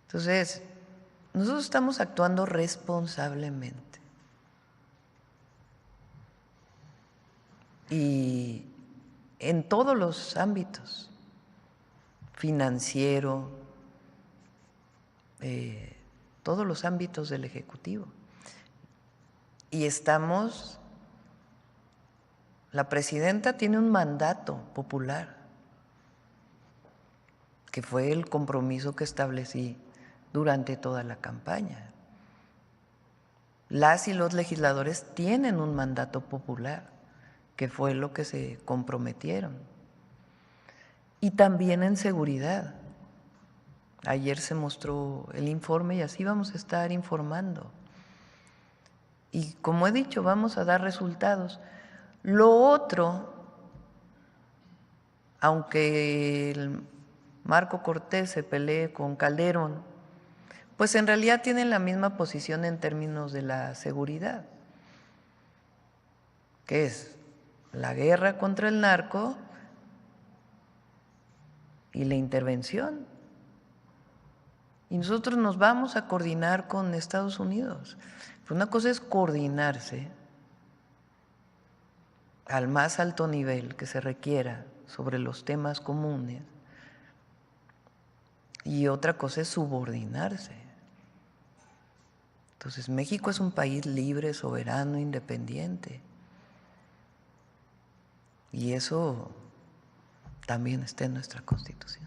Entonces, nosotros estamos actuando responsablemente. Y en todos los ámbitos, financiero, todos los ámbitos del Ejecutivo. Y la presidenta tiene un mandato popular, que fue el compromiso que establecí durante toda la campaña. Las y los legisladores tienen un mandato popular, que fue lo que se comprometieron. Y también en seguridad. Ayer se mostró el informe y así vamos a estar informando. Y como he dicho, vamos a dar resultados. Lo otro, aunque el Marco Cortés se pelee con Calderón, pues en realidad tienen la misma posición en términos de la seguridad, que es la guerra contra el narco y la intervención. Y nosotros nos vamos a coordinar con Estados Unidos. Una cosa es coordinarse al más alto nivel que se requiera sobre los temas comunes y otra cosa es subordinarse. Entonces, México es un país libre, soberano, independiente. Y eso también está en nuestra Constitución.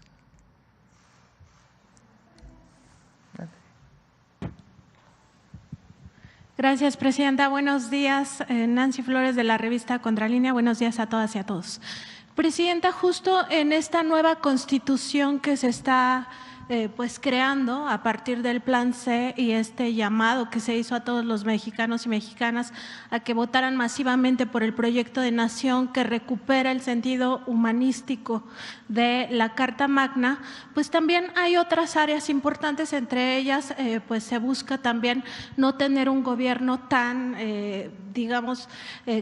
Gracias, Presidenta. Buenos días. Nancy Flores, de la revista Contralínea. Buenos días a todas y a todos. Presidenta, justo en esta nueva Constitución que se está pues creando a partir del Plan C y este llamado que se hizo a todos los mexicanos y mexicanas a que votaran masivamente por el proyecto de nación que recupera el sentido humanístico de la Carta Magna, pues también hay otras áreas importantes, entre ellas pues se busca también no tener un gobierno tan, digamos,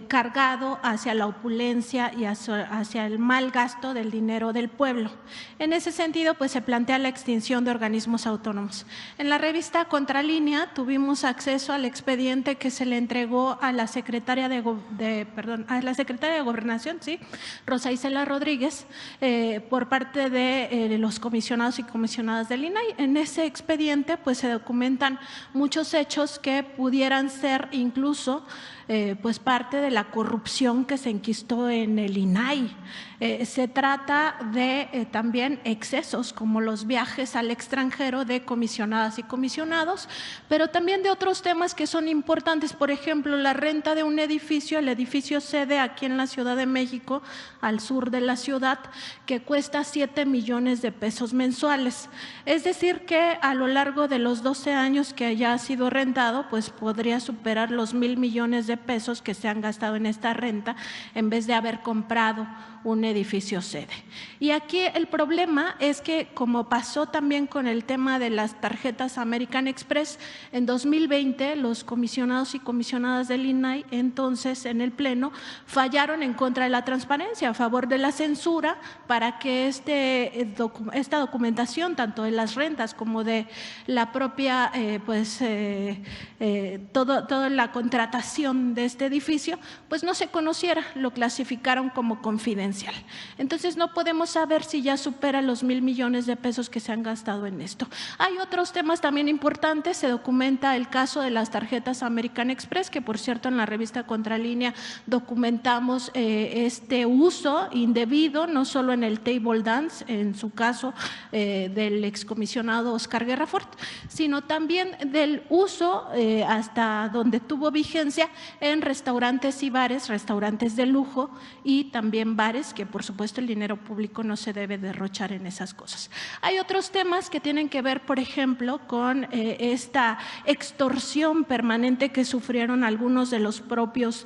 cargado hacia la opulencia y hacia el mal gasto del dinero del pueblo. En ese sentido, pues se plantea la extinción de organismos autónomos. En la revista Contralínea tuvimos acceso al expediente que se le entregó a la secretaria de Gobernación, ¿sí?, Rosa Isela Rodríguez, por parte de los comisionados y comisionadas del INAI. En ese expediente pues se documentan muchos hechos que pudieran ser incluso pues parte de la corrupción que se enquistó en el INAI. Se trata de también excesos como los viajes al extranjero de comisionadas y comisionados, pero también de otros temas que son importantes, por ejemplo, la renta de un edificio, el edificio sede aquí en la Ciudad de México, al sur de la ciudad, que cuesta 7 millones de pesos mensuales. Es decir que a lo largo de los 12 años que ya ha sido rentado, pues podría superar los 1,000 millones de pesos que se han gastado en esta renta en vez de haber comprado un edificio sede. Y aquí el problema es que, como pasó también con el tema de las tarjetas American Express, en 2020 los comisionados y comisionadas del INAI entonces en el Pleno fallaron en contra de la transparencia, a favor de la censura, para que esta documentación, tanto de las rentas como de la propia, toda la contratación de este edificio, pues no se conociera, lo clasificaron como confidencial. Entonces no podemos saber si ya supera los 1,000 millones de pesos que se han gastado en esto. Hay otros temas también importantes, se documenta el caso de las tarjetas American Express, que por cierto en la revista Contralínea documentamos este uso indebido, no solo en el table dance, en su caso del excomisionado Oscar Guerrafort, sino también del uso hasta donde tuvo vigencia en restaurantes y bares, restaurantes de lujo y también bares, que por supuesto el dinero público no se debe derrochar en esas cosas. Hay otros temas que tienen que ver, por ejemplo, con esta extorsión permanente que sufrieron algunos de los propios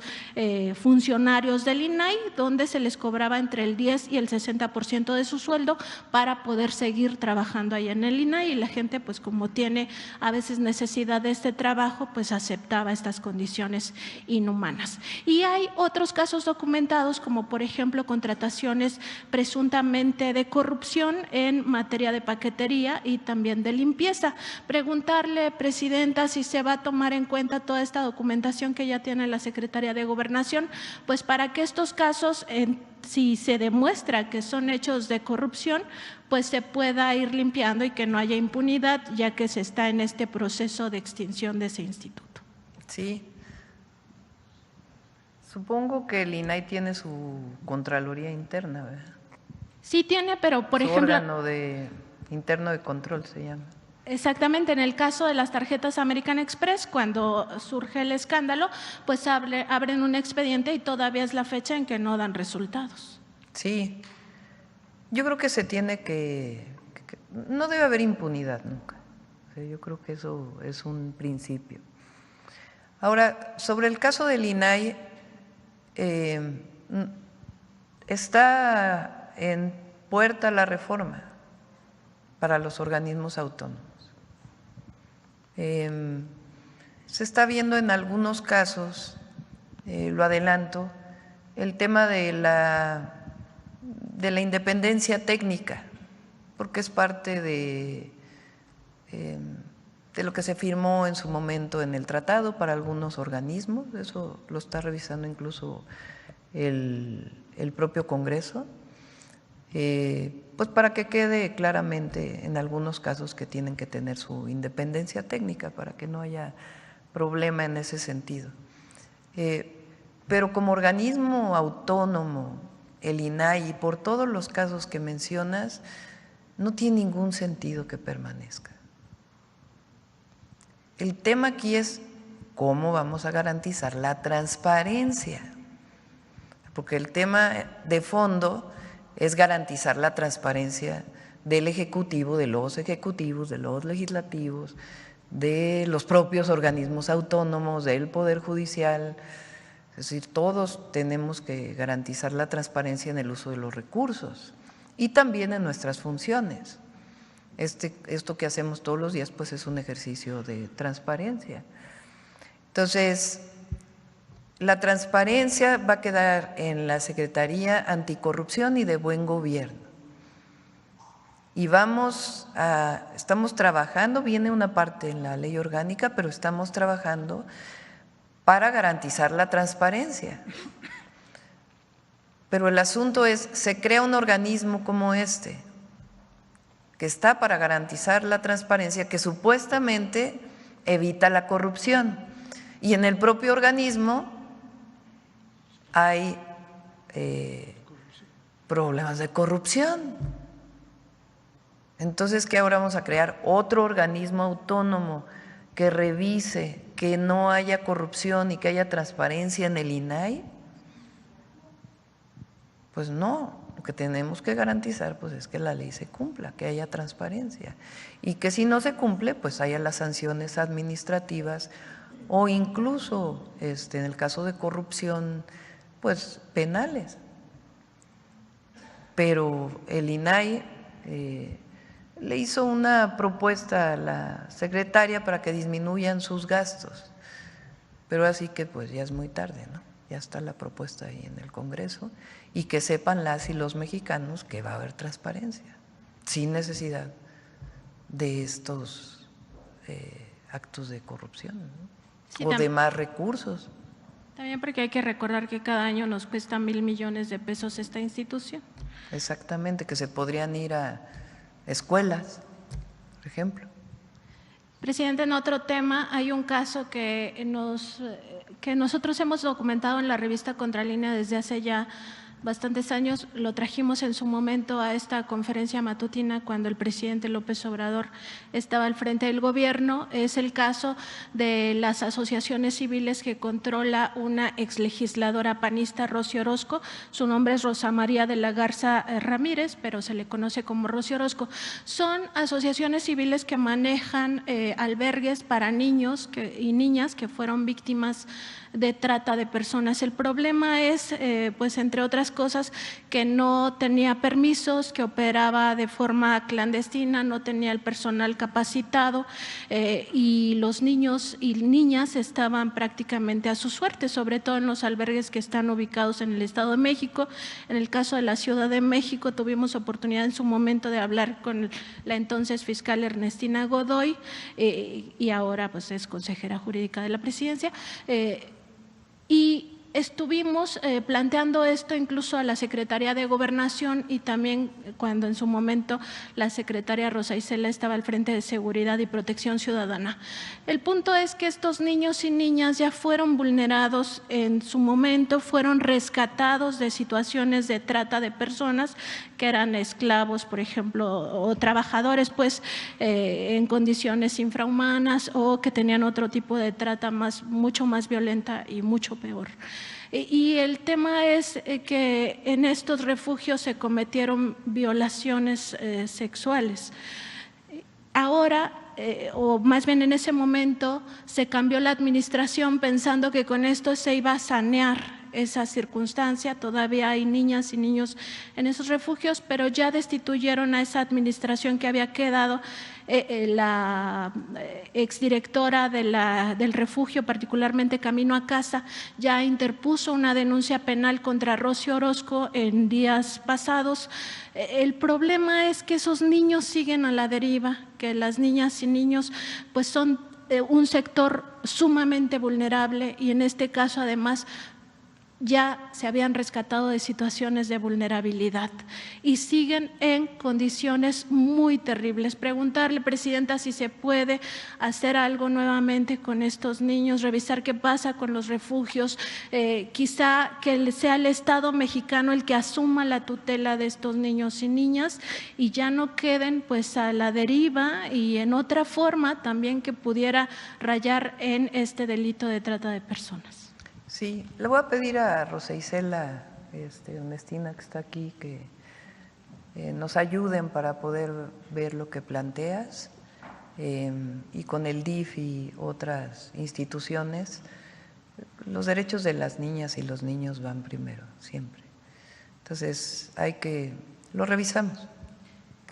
funcionarios del INAI, donde se les cobraba entre el 10 y el 60% de su sueldo para poder seguir trabajando ahí en el INAI, y la gente, pues como tiene a veces necesidad de este trabajo, pues aceptaba estas condiciones inhumanas. Y hay otros casos documentados, como por ejemplo contrataciones presuntamente de corrupción en materia de paquetería y también de limpieza. Preguntarle, Presidenta, si se va a tomar en cuenta toda esta documentación que ya tiene la Secretaría de Gobernación, pues para que estos casos, si se demuestra que son hechos de corrupción, pues se pueda ir limpiando y que no haya impunidad, ya que se está en este proceso de extinción de ese instituto. Sí. Supongo que el INAI tiene su Contraloría interna, ¿verdad? Sí tiene, pero por su ejemplo… órgano interno de control se llama. Exactamente, en el caso de las tarjetas American Express, cuando surge el escándalo, pues abren un expediente y todavía es la fecha en que no dan resultados. Sí, yo creo que se tiene no debe haber impunidad nunca. Yo creo que eso es un principio. Ahora, sobre el caso del INAI, está en puerta la reforma para los organismos autónomos. Se está viendo en algunos casos, lo adelanto, el tema de la independencia técnica, porque es parte de lo que se firmó en su momento en el tratado para algunos organismos. Eso lo está revisando incluso el propio Congreso, pues para que quede claramente en algunos casos que tienen que tener su independencia técnica para que no haya problema en ese sentido. Pero como organismo autónomo, el INAI, por todos los casos que mencionas, no tiene ningún sentido que permanezca. El tema aquí es cómo vamos a garantizar la transparencia, porque el tema de fondo es garantizar la transparencia del Ejecutivo, de los ejecutivos, de los legislativos, de los propios organismos autónomos, del Poder Judicial. Es decir, todos tenemos que garantizar la transparencia en el uso de los recursos y también en nuestras funciones. Esto que hacemos todos los días pues es un ejercicio de transparencia. Entonces, la transparencia va a quedar en la Secretaría Anticorrupción y de Buen Gobierno. Y estamos trabajando, viene una parte en la ley orgánica, pero estamos trabajando para garantizar la transparencia. Pero el asunto es, se crea un organismo como este, que está para garantizar la transparencia, que supuestamente evita la corrupción. Y en el propio organismo hay problemas de corrupción. Entonces, ¿qué ahora vamos a crear? Otro organismo autónomo que revise que no haya corrupción y que haya transparencia en el INAI. Pues no, lo que tenemos que garantizar pues es que la ley se cumpla, que haya transparencia y que si no se cumple pues haya las sanciones administrativas o incluso en el caso de corrupción pues penales. Pero el INAI le hizo una propuesta a la secretaria para que disminuyan sus gastos, pero así que pues ya es muy tarde, ¿no? Ya está la propuesta ahí en el Congreso y que sepan las y los mexicanos que va a haber transparencia, sin necesidad de estos actos de corrupción, ¿no? Sí, o de más recursos. También porque hay que recordar que cada año nos cuesta 1,000 millones de pesos esta institución. Exactamente, que se podrían ir a escuelas, por ejemplo. Presidente, en otro tema, hay un caso que nosotros hemos documentado en la revista Contralínea desde hace ya bastantes años. Lo trajimos en su momento a esta conferencia matutina cuando el presidente López Obrador estaba al frente del gobierno. Es el caso de las asociaciones civiles que controla una exlegisladora panista, Rosy Orozco. Su nombre es Rosa María de la Garza Ramírez, pero se le conoce como Rosy Orozco. Son asociaciones civiles que manejan albergues para niños y niñas que fueron víctimas de trata de personas. El problema es, pues entre otras cosas, que no tenía permisos, que operaba de forma clandestina, no tenía el personal capacitado y los niños y niñas estaban prácticamente a su suerte, sobre todo en los albergues que están ubicados en el Estado de México. En el caso de la Ciudad de México tuvimos oportunidad en su momento de hablar con la entonces fiscal Ernestina Godoy y ahora pues es consejera jurídica de la presidencia. Y estuvimos planteando esto incluso a la Secretaría de Gobernación y también cuando en su momento la secretaria Rosa Isela estaba al frente de Seguridad y Protección Ciudadana. El punto es que estos niños y niñas ya fueron vulnerados en su momento, fueron rescatados de situaciones de trata de personas que eran esclavos, por ejemplo, o trabajadores pues en condiciones infrahumanas o que tenían otro tipo de trata mucho más violenta y mucho peor. Y el tema es que en estos refugios se cometieron violaciones sexuales. Ahora, o más bien en ese momento, se cambió la administración pensando que con esto se iba a sanear esa circunstancia. Todavía hay niñas y niños en esos refugios, pero ya destituyeron a esa administración que había quedado. La exdirectora del refugio, particularmente Camino a Casa, ya interpuso una denuncia penal contra Rosy Orozco en días pasados. El problema es que esos niños siguen a la deriva, que las niñas y niños pues son un sector sumamente vulnerable y en este caso además ya se habían rescatado de situaciones de vulnerabilidad y siguen en condiciones muy terribles. Preguntarle, Presidenta, si se puede hacer algo nuevamente con estos niños, revisar qué pasa con los refugios, quizá que sea el Estado mexicano el que asuma la tutela de estos niños y niñas y ya no queden pues a la deriva y en otra forma también que pudiera rayar en este delito de trata de personas. Sí, le voy a pedir a Rosa Isela Ernestina, que está aquí, nos ayuden para poder ver lo que planteas, y con el DIF y otras instituciones, los derechos de las niñas y los niños van primero, siempre. Entonces, lo revisamos.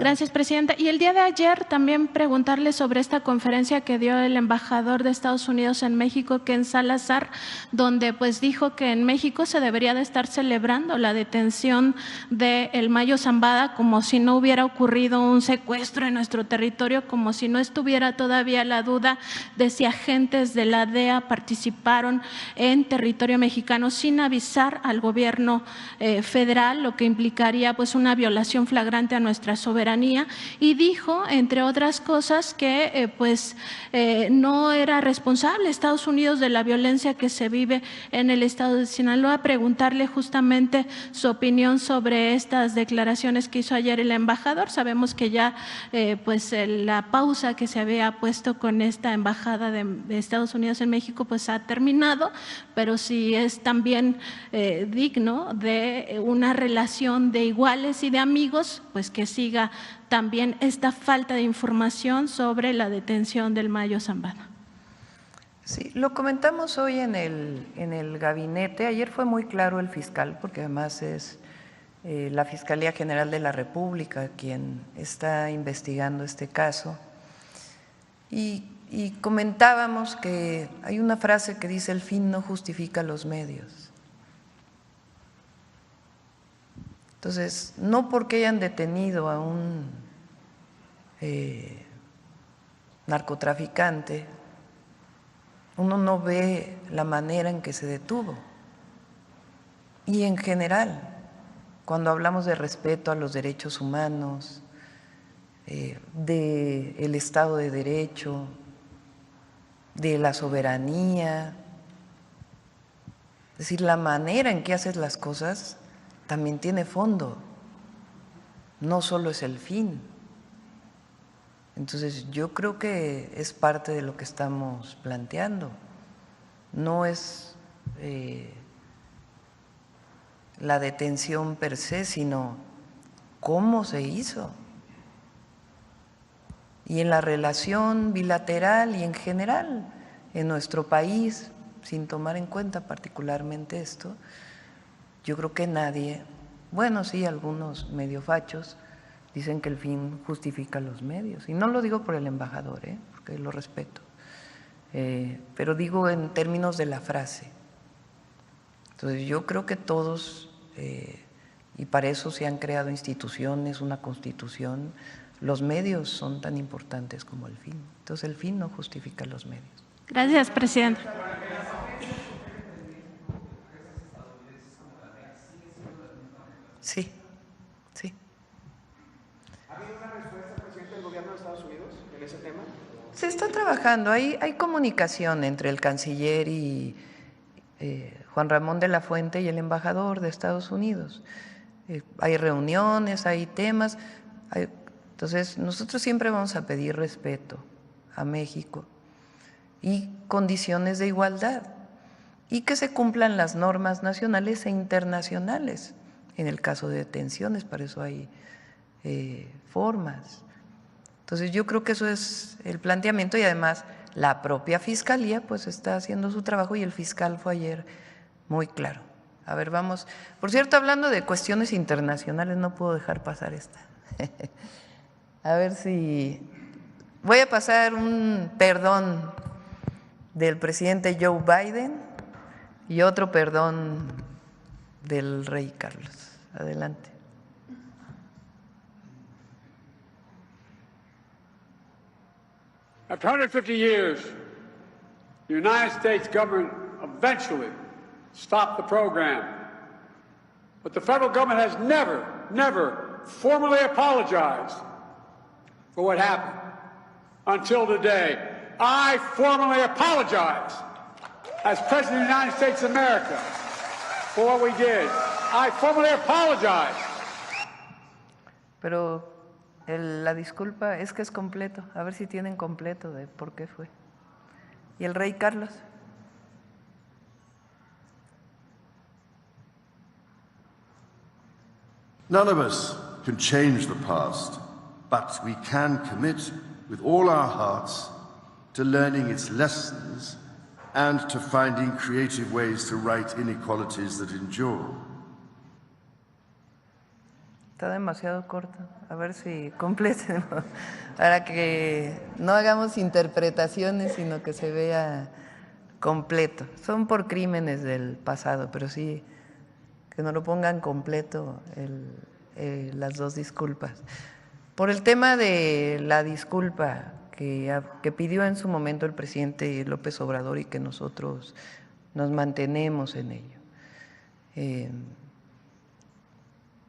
Gracias, Presidenta. Y el día de ayer también preguntarle sobre esta conferencia que dio el embajador de Estados Unidos en México, Ken Salazar, donde pues dijo que en México se debería de estar celebrando la detención de el Mayo Zambada como si no hubiera ocurrido un secuestro en nuestro territorio, como si no estuviera todavía la duda de si agentes de la DEA participaron en territorio mexicano sin avisar al gobierno federal, lo que implicaría pues una violación flagrante a nuestra soberanía. Y dijo, entre otras cosas, que no era responsable Estados Unidos de la violencia que se vive en el estado de Sinaloa. Preguntarle justamente su opinión sobre estas declaraciones que hizo ayer el embajador. Sabemos que ya la pausa que se había puesto con esta embajada de Estados Unidos en México pues ha terminado, pero sí es también digno de una relación de iguales y de amigos, pues que siga también esta falta de información sobre la detención del Mayo Zambada. Sí, lo comentamos hoy en el gabinete. Ayer fue muy claro el fiscal, porque además es la Fiscalía General de la República quien está investigando este caso. Y comentábamos que hay una frase que dice: el fin no justifica los medios. Entonces, no porque hayan detenido a un narcotraficante, uno no ve la manera en que se detuvo. Y en general, cuando hablamos de respeto a los derechos humanos, del Estado de Derecho, de la soberanía, es decir, la manera en que haces las cosas también tiene fondo, no solo es el fin. Entonces, yo creo que es parte de lo que estamos planteando. No es la detención per se, sino cómo se hizo. Y en la relación bilateral y en general en nuestro país, sin tomar en cuenta particularmente esto, yo creo que nadie, bueno, sí, algunos medio fachos dicen que el fin justifica los medios. Y no lo digo por el embajador, porque lo respeto, pero digo en términos de la frase. Entonces yo creo que todos, y para eso se han creado instituciones, una constitución, los medios son tan importantes como el fin. Entonces el fin no justifica los medios. Gracias, Presidenta. Sí, sí. ¿Ha habido una respuesta, presidente, del gobierno de Estados Unidos en ese tema? Se está trabajando, hay comunicación entre el canciller y Juan Ramón de la Fuente y el embajador de Estados Unidos. Hay reuniones, hay temas. Entonces, nosotros siempre vamos a pedir respeto a México y condiciones de igualdad y que se cumplan las normas nacionales e internacionales. En el caso de detenciones, para eso hay formas. Entonces yo creo que eso es el planteamiento y además la propia Fiscalía pues está haciendo su trabajo y el fiscal fue ayer muy claro. A ver, vamos. Por cierto, hablando de cuestiones internacionales, no puedo dejar pasar esta. A ver si… Voy a pasar un perdón del presidente Joe Biden y otro perdón del rey Carlos. Adelante. After 150 years, the United States government eventually stopped the program. But the federal government has never formally apologized for what happened until today. I formally apologize as President of the United States of America for what we did. I formally apologize. Pero la disculpa es que es completo. A ver si tienen completo de por qué fue. ¿Y el rey Carlos? None of us can change the past, but we can commit with all our hearts to learning its lessons and to finding creative ways to right inequalities that endure. Está demasiado corto. A ver si completen, ¿no? Para que no hagamos interpretaciones, sino que se vea completo. Son por crímenes del pasado, pero sí que no lo pongan completo las dos disculpas. Por el tema de la disculpa que pidió en su momento el presidente López Obrador y que nosotros nos mantenemos en ello.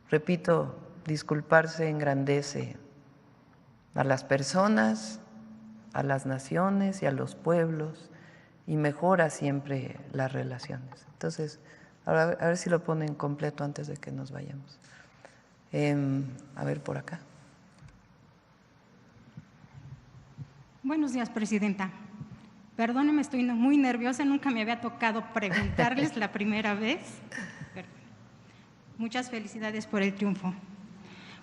Repito, disculparse engrandece a las personas, a las naciones y a los pueblos y mejora siempre las relaciones. Entonces, ahora a ver si lo ponen completo antes de que nos vayamos. A ver, por acá. Buenos días, Presidenta. Perdóneme, estoy muy nerviosa, nunca me había tocado preguntarles la primera vez. Muchas felicidades por el triunfo.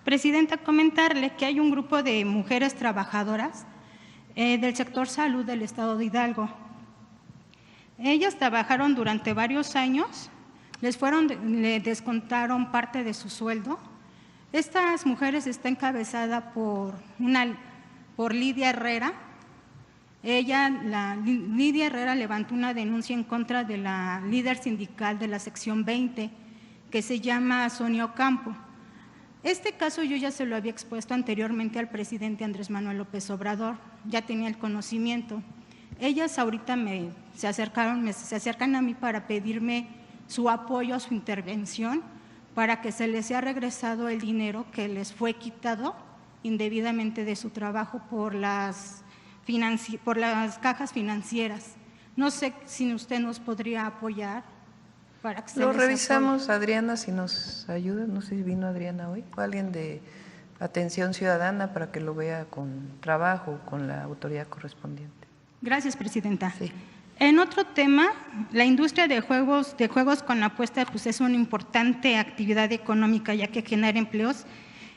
Presidenta, comentarle que hay un grupo de mujeres trabajadoras del sector salud del estado de Hidalgo. Ellas trabajaron durante varios años, le descontaron parte de su sueldo. Estas mujeres está encabezada por Lidia Herrera. Lidia Herrera levantó una denuncia en contra de la líder sindical de la sección 20, que se llama Sonia Ocampo. Este caso yo ya se lo había expuesto anteriormente al presidente Andrés Manuel López Obrador, ya tenía el conocimiento. Ellas ahorita se acercan a mí para pedirme su apoyo a su intervención para que se les sea regresado el dinero que les fue quitado indebidamente de su trabajo por las cajas financieras. No sé si usted nos podría apoyar para que se Lo les revisamos, apoye. Adriana, si nos ayuda. No sé si vino Adriana hoy o alguien de Atención Ciudadana para que lo vea con trabajo, con la autoridad correspondiente. Gracias, Presidenta. Sí. En otro tema, la industria de juegos con apuesta pues es una importante actividad económica ya que genera empleos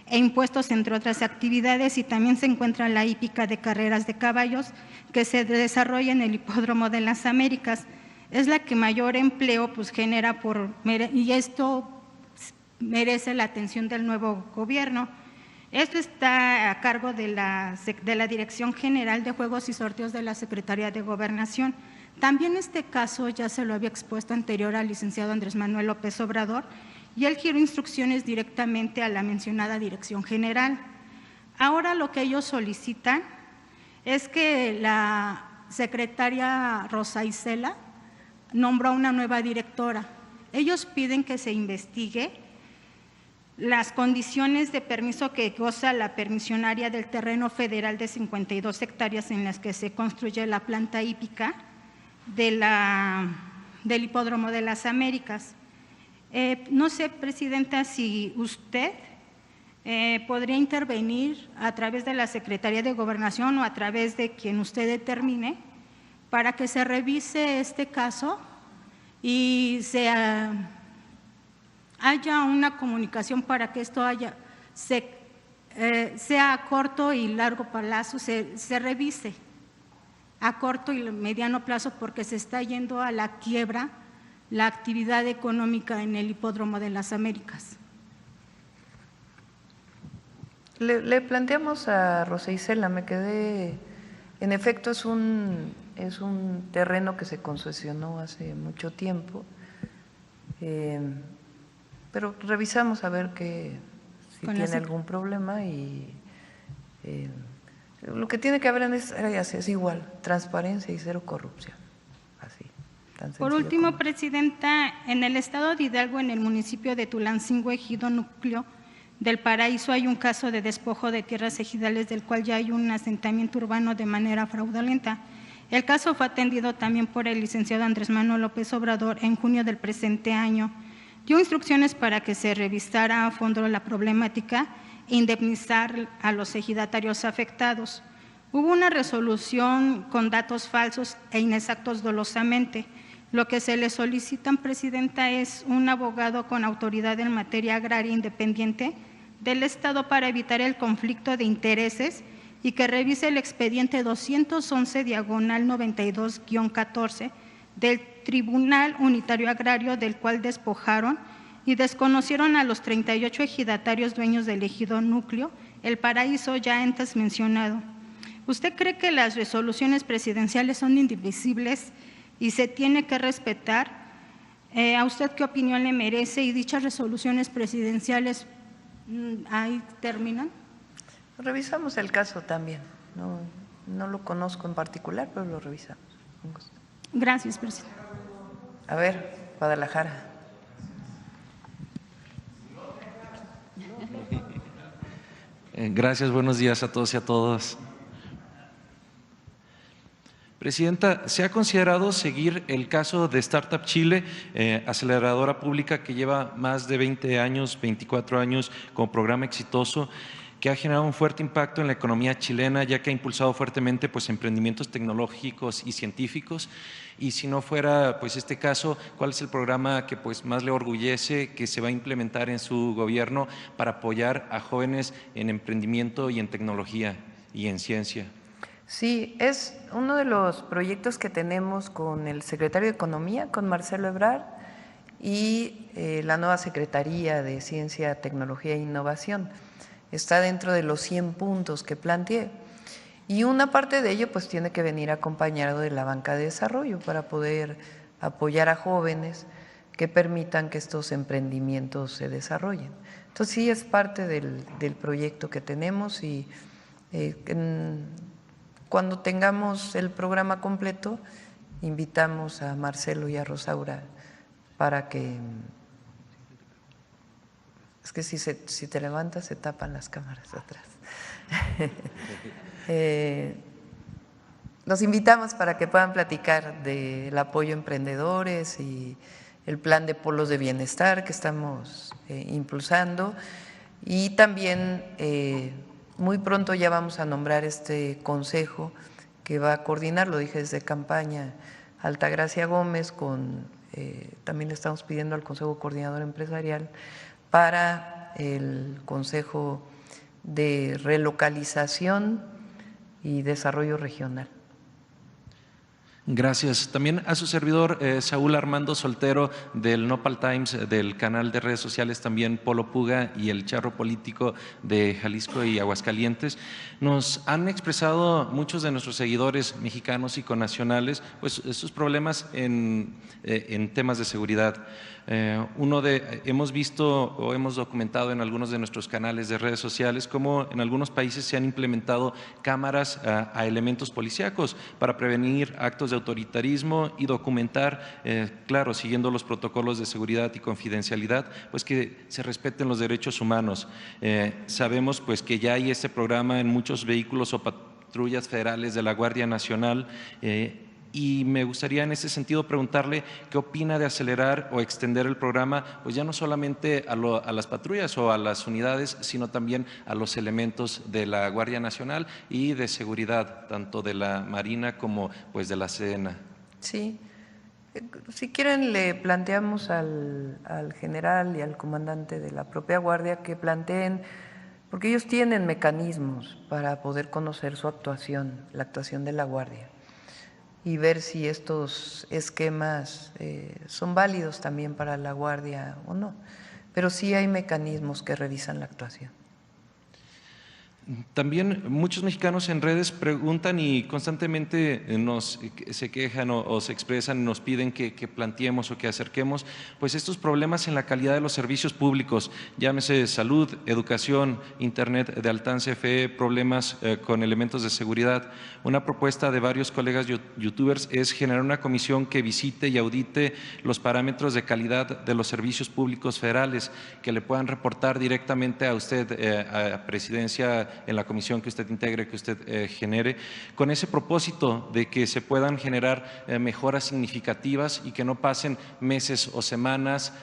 e impuestos entre otras actividades, y también se encuentra la hípica de carreras de caballos que se desarrolla en el Hipódromo de las Américas. Es la que mayor empleo pues genera y esto merece la atención del nuevo gobierno. Esto está a cargo de la Dirección General de Juegos y Sorteos de la Secretaría de Gobernación. También este caso ya se lo había expuesto anterior al licenciado Andrés Manuel López Obrador y él giró instrucciones directamente a la mencionada Dirección General. Ahora lo que ellos solicitan es que la secretaria Rosa Isela nombró una nueva directora. Ellos piden que se investigue las condiciones de permiso que goza la permisionaria del terreno federal de 52 hectáreas en las que se construye la planta hípica del Hipódromo de las Américas. No sé, Presidenta, si usted podría intervenir a través de la Secretaría de Gobernación o a través de quien usted determine para que se revise este caso y haya una comunicación para que esto sea a corto y largo plazo, se revise a corto y mediano plazo, porque se está yendo a la quiebra la actividad económica en el Hipódromo de las Américas. Le planteamos a Rosa Isela, me quedé, en efecto es un terreno que se concesionó hace mucho tiempo, pero revisamos a ver si tiene algún problema y lo que tiene que haber en estas áreas es igual, transparencia y cero corrupción. Así. Por último, Presidenta, en el estado de Hidalgo, en el municipio de Tulancingo, ejido núcleo del Paraíso, hay un caso de despojo de tierras ejidales del cual ya hay un asentamiento urbano de manera fraudulenta. El caso fue atendido también por el licenciado Andrés Manuel López Obrador en junio del presente año. Dio instrucciones para que se revisara a fondo la problemática e indemnizar a los ejidatarios afectados. Hubo una resolución con datos falsos e inexactos dolosamente. Lo que se le solicitan, Presidenta, es un abogado con autoridad en materia agraria independiente del Estado para evitar el conflicto de intereses y que revise el expediente 211/92-14 del Tribunal Unitario Agrario, del cual despojaron y desconocieron a los 38 ejidatarios dueños del ejido núcleo El Paraíso, ya antes mencionado. ¿Usted cree que las resoluciones presidenciales son indivisibles y se tiene que respetar? ¿A usted qué opinión le merece? ¿Y dichas resoluciones presidenciales ahí terminan? Revisamos el caso también. No lo conozco en particular, pero lo revisamos. Un gusto. Gracias, presidente. A ver, Guadalajara. Gracias, buenos días a todos y a todas. Presidenta, ¿se ha considerado seguir el caso de Startup Chile, aceleradora pública que lleva más de 20 años, 24 años como programa exitoso, que ha generado un fuerte impacto en la economía chilena, ya que ha impulsado fuertemente pues, emprendimientos tecnológicos y científicos? Y si no fuera pues, este caso, ¿cuál es el programa que pues, más le orgullece que se va a implementar en su gobierno para apoyar a jóvenes en emprendimiento y en tecnología y en ciencia? Sí, es uno de los proyectos que tenemos con el secretario de Economía, con Marcelo Ebrard, y la nueva Secretaría de Ciencia, Tecnología e Innovación. Está dentro de los 100 puntos que planteé. Y una parte de ello pues tiene que venir acompañado de la banca de desarrollo para poder apoyar a jóvenes que permitan que estos emprendimientos se desarrollen. Entonces sí es parte del proyecto que tenemos y cuando tengamos el programa completo invitamos a Marcelo y a Rosaura para que… Es que si te levantas se tapan las cámaras atrás. Los invitamos para que puedan platicar del apoyo a emprendedores y el plan de polos de bienestar que estamos impulsando, y también muy pronto ya vamos a nombrar este consejo que va a coordinar, lo dije desde campaña, Altagracia Gómez, también le estamos pidiendo al Consejo Coordinador Empresarial para el Consejo de Relocalización y Desarrollo Regional. Gracias. También a su servidor, Saúl Armando Soltero, del Nopal Times, del canal de redes sociales también Polo Puga y el Charro Político de Jalisco y Aguascalientes. Nos han expresado muchos de nuestros seguidores mexicanos y connacionales pues sus problemas en temas de seguridad. Hemos visto o hemos documentado en algunos de nuestros canales de redes sociales cómo en algunos países se han implementado cámaras a elementos policíacos para prevenir actos de autoritarismo y documentar, claro, siguiendo los protocolos de seguridad y confidencialidad, pues que se respeten los derechos humanos. Sabemos pues que ya hay este programa en muchos vehículos o patrullas federales de la Guardia Nacional, y me gustaría en ese sentido preguntarle qué opina de acelerar o extender el programa, pues ya no solamente a las patrullas o a las unidades, sino también a los elementos de la Guardia Nacional y de seguridad, tanto de la Marina como pues de la Sedena. Sí, si quieren le planteamos al general y al comandante de la propia Guardia que planteen, porque ellos tienen mecanismos para poder conocer su actuación, la actuación de la Guardia, y ver si estos esquemas son válidos también para la Guardia o no. Pero sí hay mecanismos que revisan la actuación. También muchos mexicanos en redes preguntan y constantemente se quejan o se expresan y nos piden que planteemos o que acerquemos pues estos problemas en la calidad de los servicios públicos, llámese salud, educación, internet de alcance CFE, problemas con elementos de seguridad. Una propuesta de varios colegas youtubers es generar una comisión que visite y audite los parámetros de calidad de los servicios públicos federales, que le puedan reportar directamente a usted, a Presidencia, en la comisión que usted integre, que usted genere, con ese propósito de que se puedan generar mejoras significativas y que no pasen meses o semanas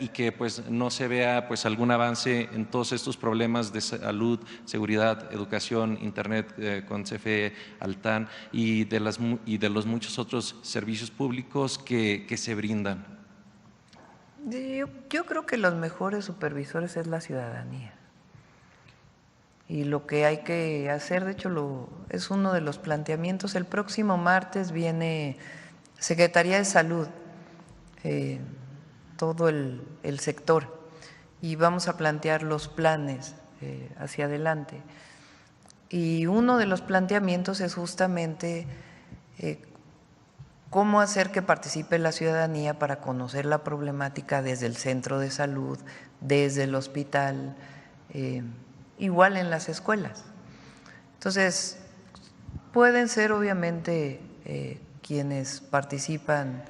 y que pues no se vea pues algún avance en todos estos problemas de salud, seguridad, educación, internet con CFE, Altán y de los muchos otros servicios públicos que se brindan. Yo creo que los mejores supervisores es la ciudadanía. Y lo que hay que hacer, de hecho, es uno de los planteamientos. El próximo martes viene Secretaría de Salud, todo el sector, y vamos a plantear los planes hacia adelante. Y uno de los planteamientos es justamente cómo hacer que participe la ciudadanía para conocer la problemática desde el centro de salud, desde el hospital, igual en las escuelas. Entonces, pueden ser obviamente quienes participan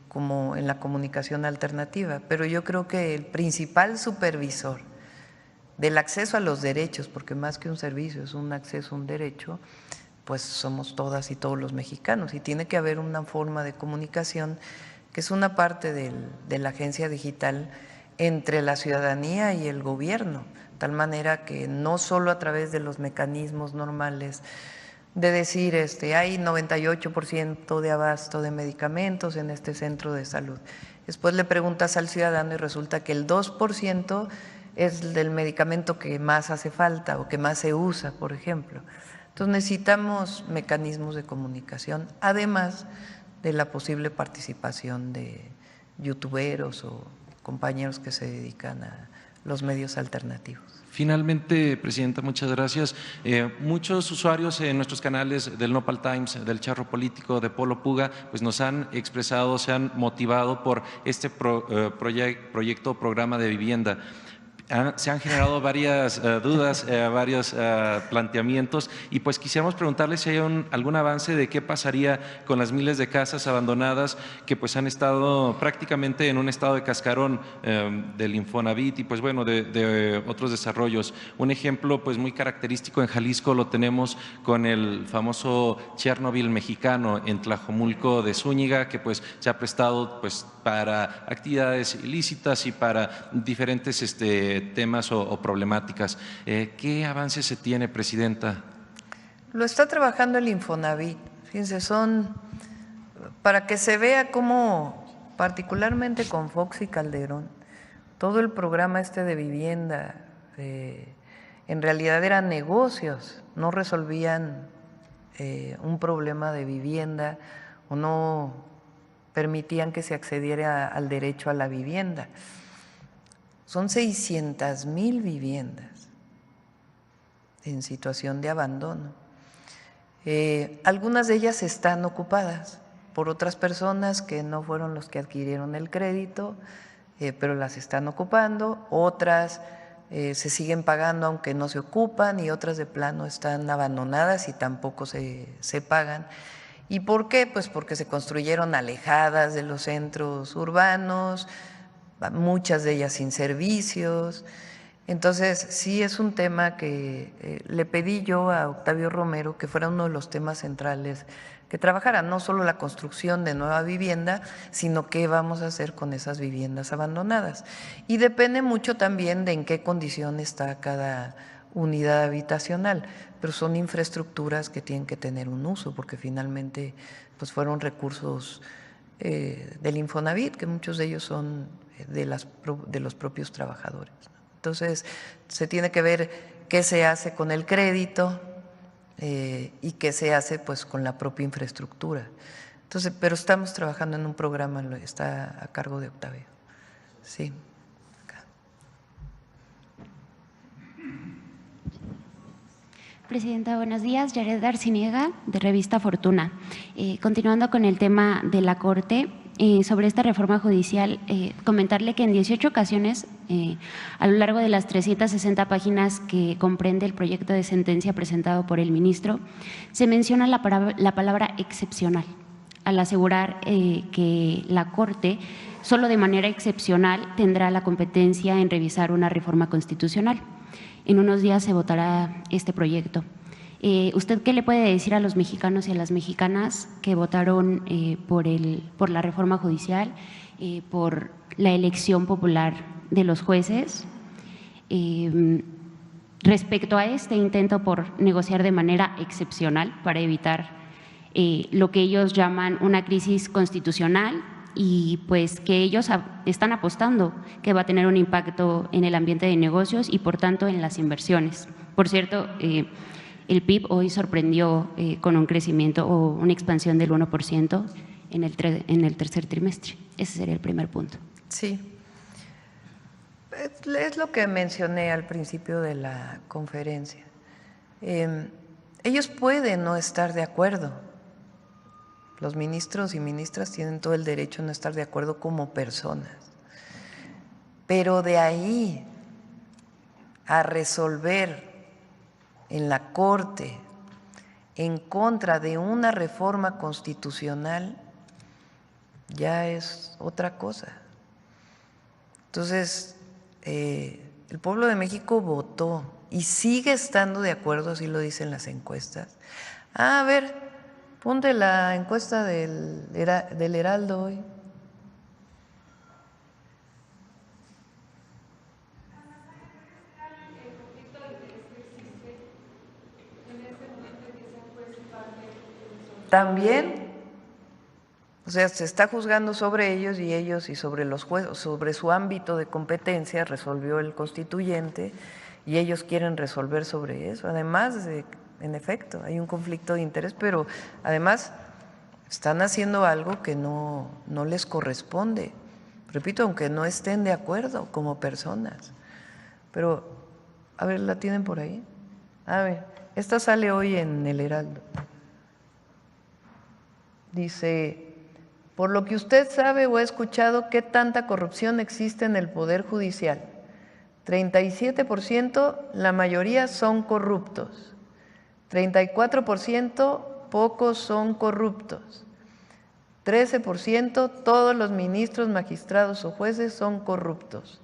como en la comunicación alternativa, pero yo creo que el principal supervisor del acceso a los derechos, porque más que un servicio es un acceso a un derecho, pues somos todas y todos los mexicanos, y tiene que haber una forma de comunicación que es una parte de la agencia digital entre la ciudadanía y el gobierno, de tal manera que no solo a través de los mecanismos normales de decir hay 98% de abasto de medicamentos en este centro de salud. Después le preguntas al ciudadano y resulta que el 2% es del medicamento que más hace falta o que más se usa, por ejemplo. Entonces necesitamos mecanismos de comunicación, además de la posible participación de youtuberos o compañeros que se dedican a los medios alternativos. Finalmente, Presidenta, muchas gracias. Muchos usuarios en nuestros canales del Nopal Times, del Charro Político, de Polo Puga, pues nos han expresado, se han motivado por este proyecto, programa de vivienda. Se han generado varias dudas, varios planteamientos, y pues quisiéramos preguntarles si hay algún avance de qué pasaría con las miles de casas abandonadas que pues han estado prácticamente en un estado de cascarón del Infonavit y pues bueno, de otros desarrollos. Un ejemplo pues muy característico en Jalisco lo tenemos con el famoso Chernobyl mexicano en Tlajomulco de Zúñiga, que pues se ha prestado pues para actividades ilícitas y para diferentes temas o problemáticas. ¿Qué avance se tiene, Presidenta? Lo está trabajando el Infonavit. Fíjense, para que se vea cómo, particularmente con Fox y Calderón, todo el programa de vivienda, en realidad eran negocios, no resolvían un problema de vivienda o no permitían que se accediera al derecho a la vivienda. Son 600,000 viviendas en situación de abandono. Algunas de ellas están ocupadas por otras personas que no fueron los que adquirieron el crédito, pero las están ocupando. Otras se siguen pagando aunque no se ocupan, y otras de plano están abandonadas y tampoco se pagan. ¿Y por qué? Pues porque se construyeron alejadas de los centros urbanos, muchas de ellas sin servicios. Entonces, sí es un tema que le pedí yo a Octavio Romero que fuera uno de los temas centrales, que trabajara no solo la construcción de nueva vivienda, sino qué vamos a hacer con esas viviendas abandonadas. Y depende mucho también de en qué condición está cada unidad habitacional, pero son infraestructuras que tienen que tener un uso, porque finalmente pues fueron recursos del Infonavit, que muchos de ellos son de los propios trabajadores. Entonces, se tiene que ver qué se hace con el crédito y qué se hace pues con la propia infraestructura. Entonces, pero estamos trabajando en un programa, está a cargo de Octavio. Sí. Presidenta, buenos días. Yared Arciniega, de Revista Fortuna. Continuando con el tema de la Corte, sobre esta reforma judicial, comentarle que en 18 ocasiones, a lo largo de las 360 páginas que comprende el proyecto de sentencia presentado por el ministro, se menciona la palabra excepcional, al asegurar que la Corte solo de manera excepcional tendrá la competencia en revisar una reforma constitucional. En unos días se votará este proyecto. ¿Usted qué le puede decir a los mexicanos y a las mexicanas que votaron por la reforma judicial, por la elección popular de los jueces, respecto a este intento por negociar de manera excepcional para evitar lo que ellos llaman una crisis constitucional, y pues que ellos están apostando que va a tener un impacto en el ambiente de negocios y por tanto en las inversiones? Por cierto, el PIB hoy sorprendió con un crecimiento o una expansión del 1% en el tercer trimestre. Ese sería el primer punto. Sí. Es lo que mencioné al principio de la conferencia. Ellos pueden no estar de acuerdo. Los ministros y ministras tienen todo el derecho a no estar de acuerdo como personas. Pero de ahí a resolver en la Corte en contra de una reforma constitucional ya es otra cosa. Entonces, el pueblo de México votó y sigue estando de acuerdo, así lo dicen las encuestas. A ver, ponte la encuesta del Heraldo hoy. También, o sea, se está juzgando sobre ellos y sobre los jueces, sobre su ámbito de competencia, resolvió el constituyente y ellos quieren resolver sobre eso. Además, en efecto, hay un conflicto de interés, pero además están haciendo algo que no les corresponde. Repito, aunque no estén de acuerdo como personas. Pero, a ver, ¿la tienen por ahí? A ver, esta sale hoy en el Heraldo. Dice, por lo que usted sabe o ha escuchado, ¿qué tanta corrupción existe en el Poder Judicial? 37%, la mayoría son corruptos. 34%, pocos son corruptos. 13%, todos los ministros, magistrados o jueces son corruptos.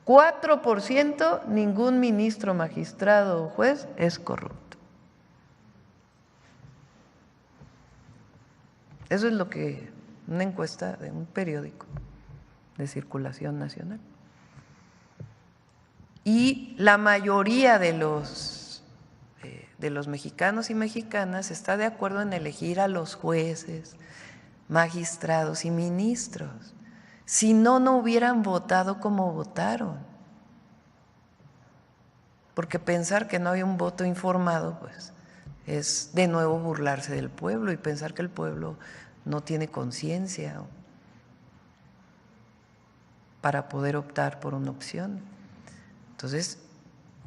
4%, ningún ministro, magistrado o juez es corrupto. Eso es lo que una encuesta de un periódico de circulación nacional. Y la mayoría de los mexicanos y mexicanas está de acuerdo en elegir a los jueces, magistrados y ministros. Si no, no hubieran votado como votaron. Porque pensar que no hay un voto informado, pues, es de nuevo burlarse del pueblo y pensar que el pueblo no tiene conciencia para poder optar por una opción. Entonces,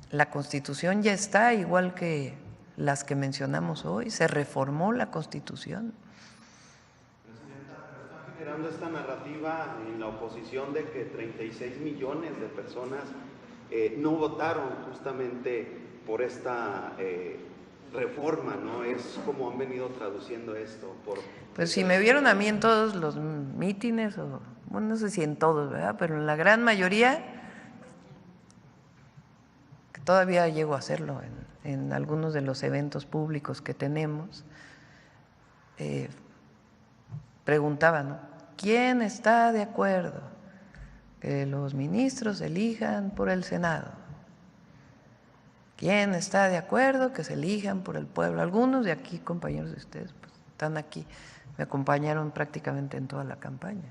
la Constitución ya está, igual que las que mencionamos hoy, se reformó la Constitución. Presidenta, pero está generando esta narrativa en la oposición de que 36 millones de personas no votaron justamente por esta reforma, ¿no? Es como han venido traduciendo esto. Pues si me vieron a mí en todos los mítines, o bueno, no sé si en todos, ¿verdad? Pero en la gran mayoría, que todavía llego a hacerlo en algunos de los eventos públicos que tenemos, preguntaban, ¿no? ¿Quién está de acuerdo que los ministros elijan por el Senado? ¿Quién está de acuerdo que se elijan por el pueblo? Algunos de aquí, compañeros de ustedes, pues, están aquí, me acompañaron prácticamente en toda la campaña.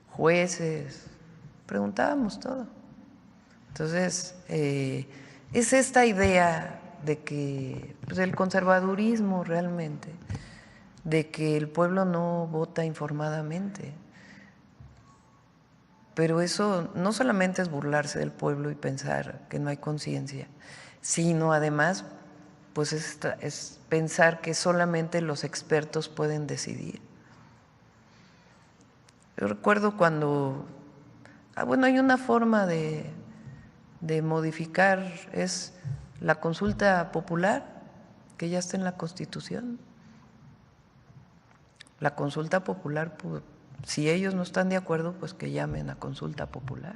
Jueces, preguntábamos todo. Entonces, es esta idea de que, pues, el conservadurismo realmente, de que el pueblo no vota informadamente. Pero eso no solamente es burlarse del pueblo y pensar que no hay conciencia, sino además, pues es pensar que solamente los expertos pueden decidir. Yo recuerdo cuando, bueno, hay una forma de modificar, es la consulta popular, que ya está en la Constitución. La consulta popular, pues, si ellos no están de acuerdo, pues que llamen a consulta popular.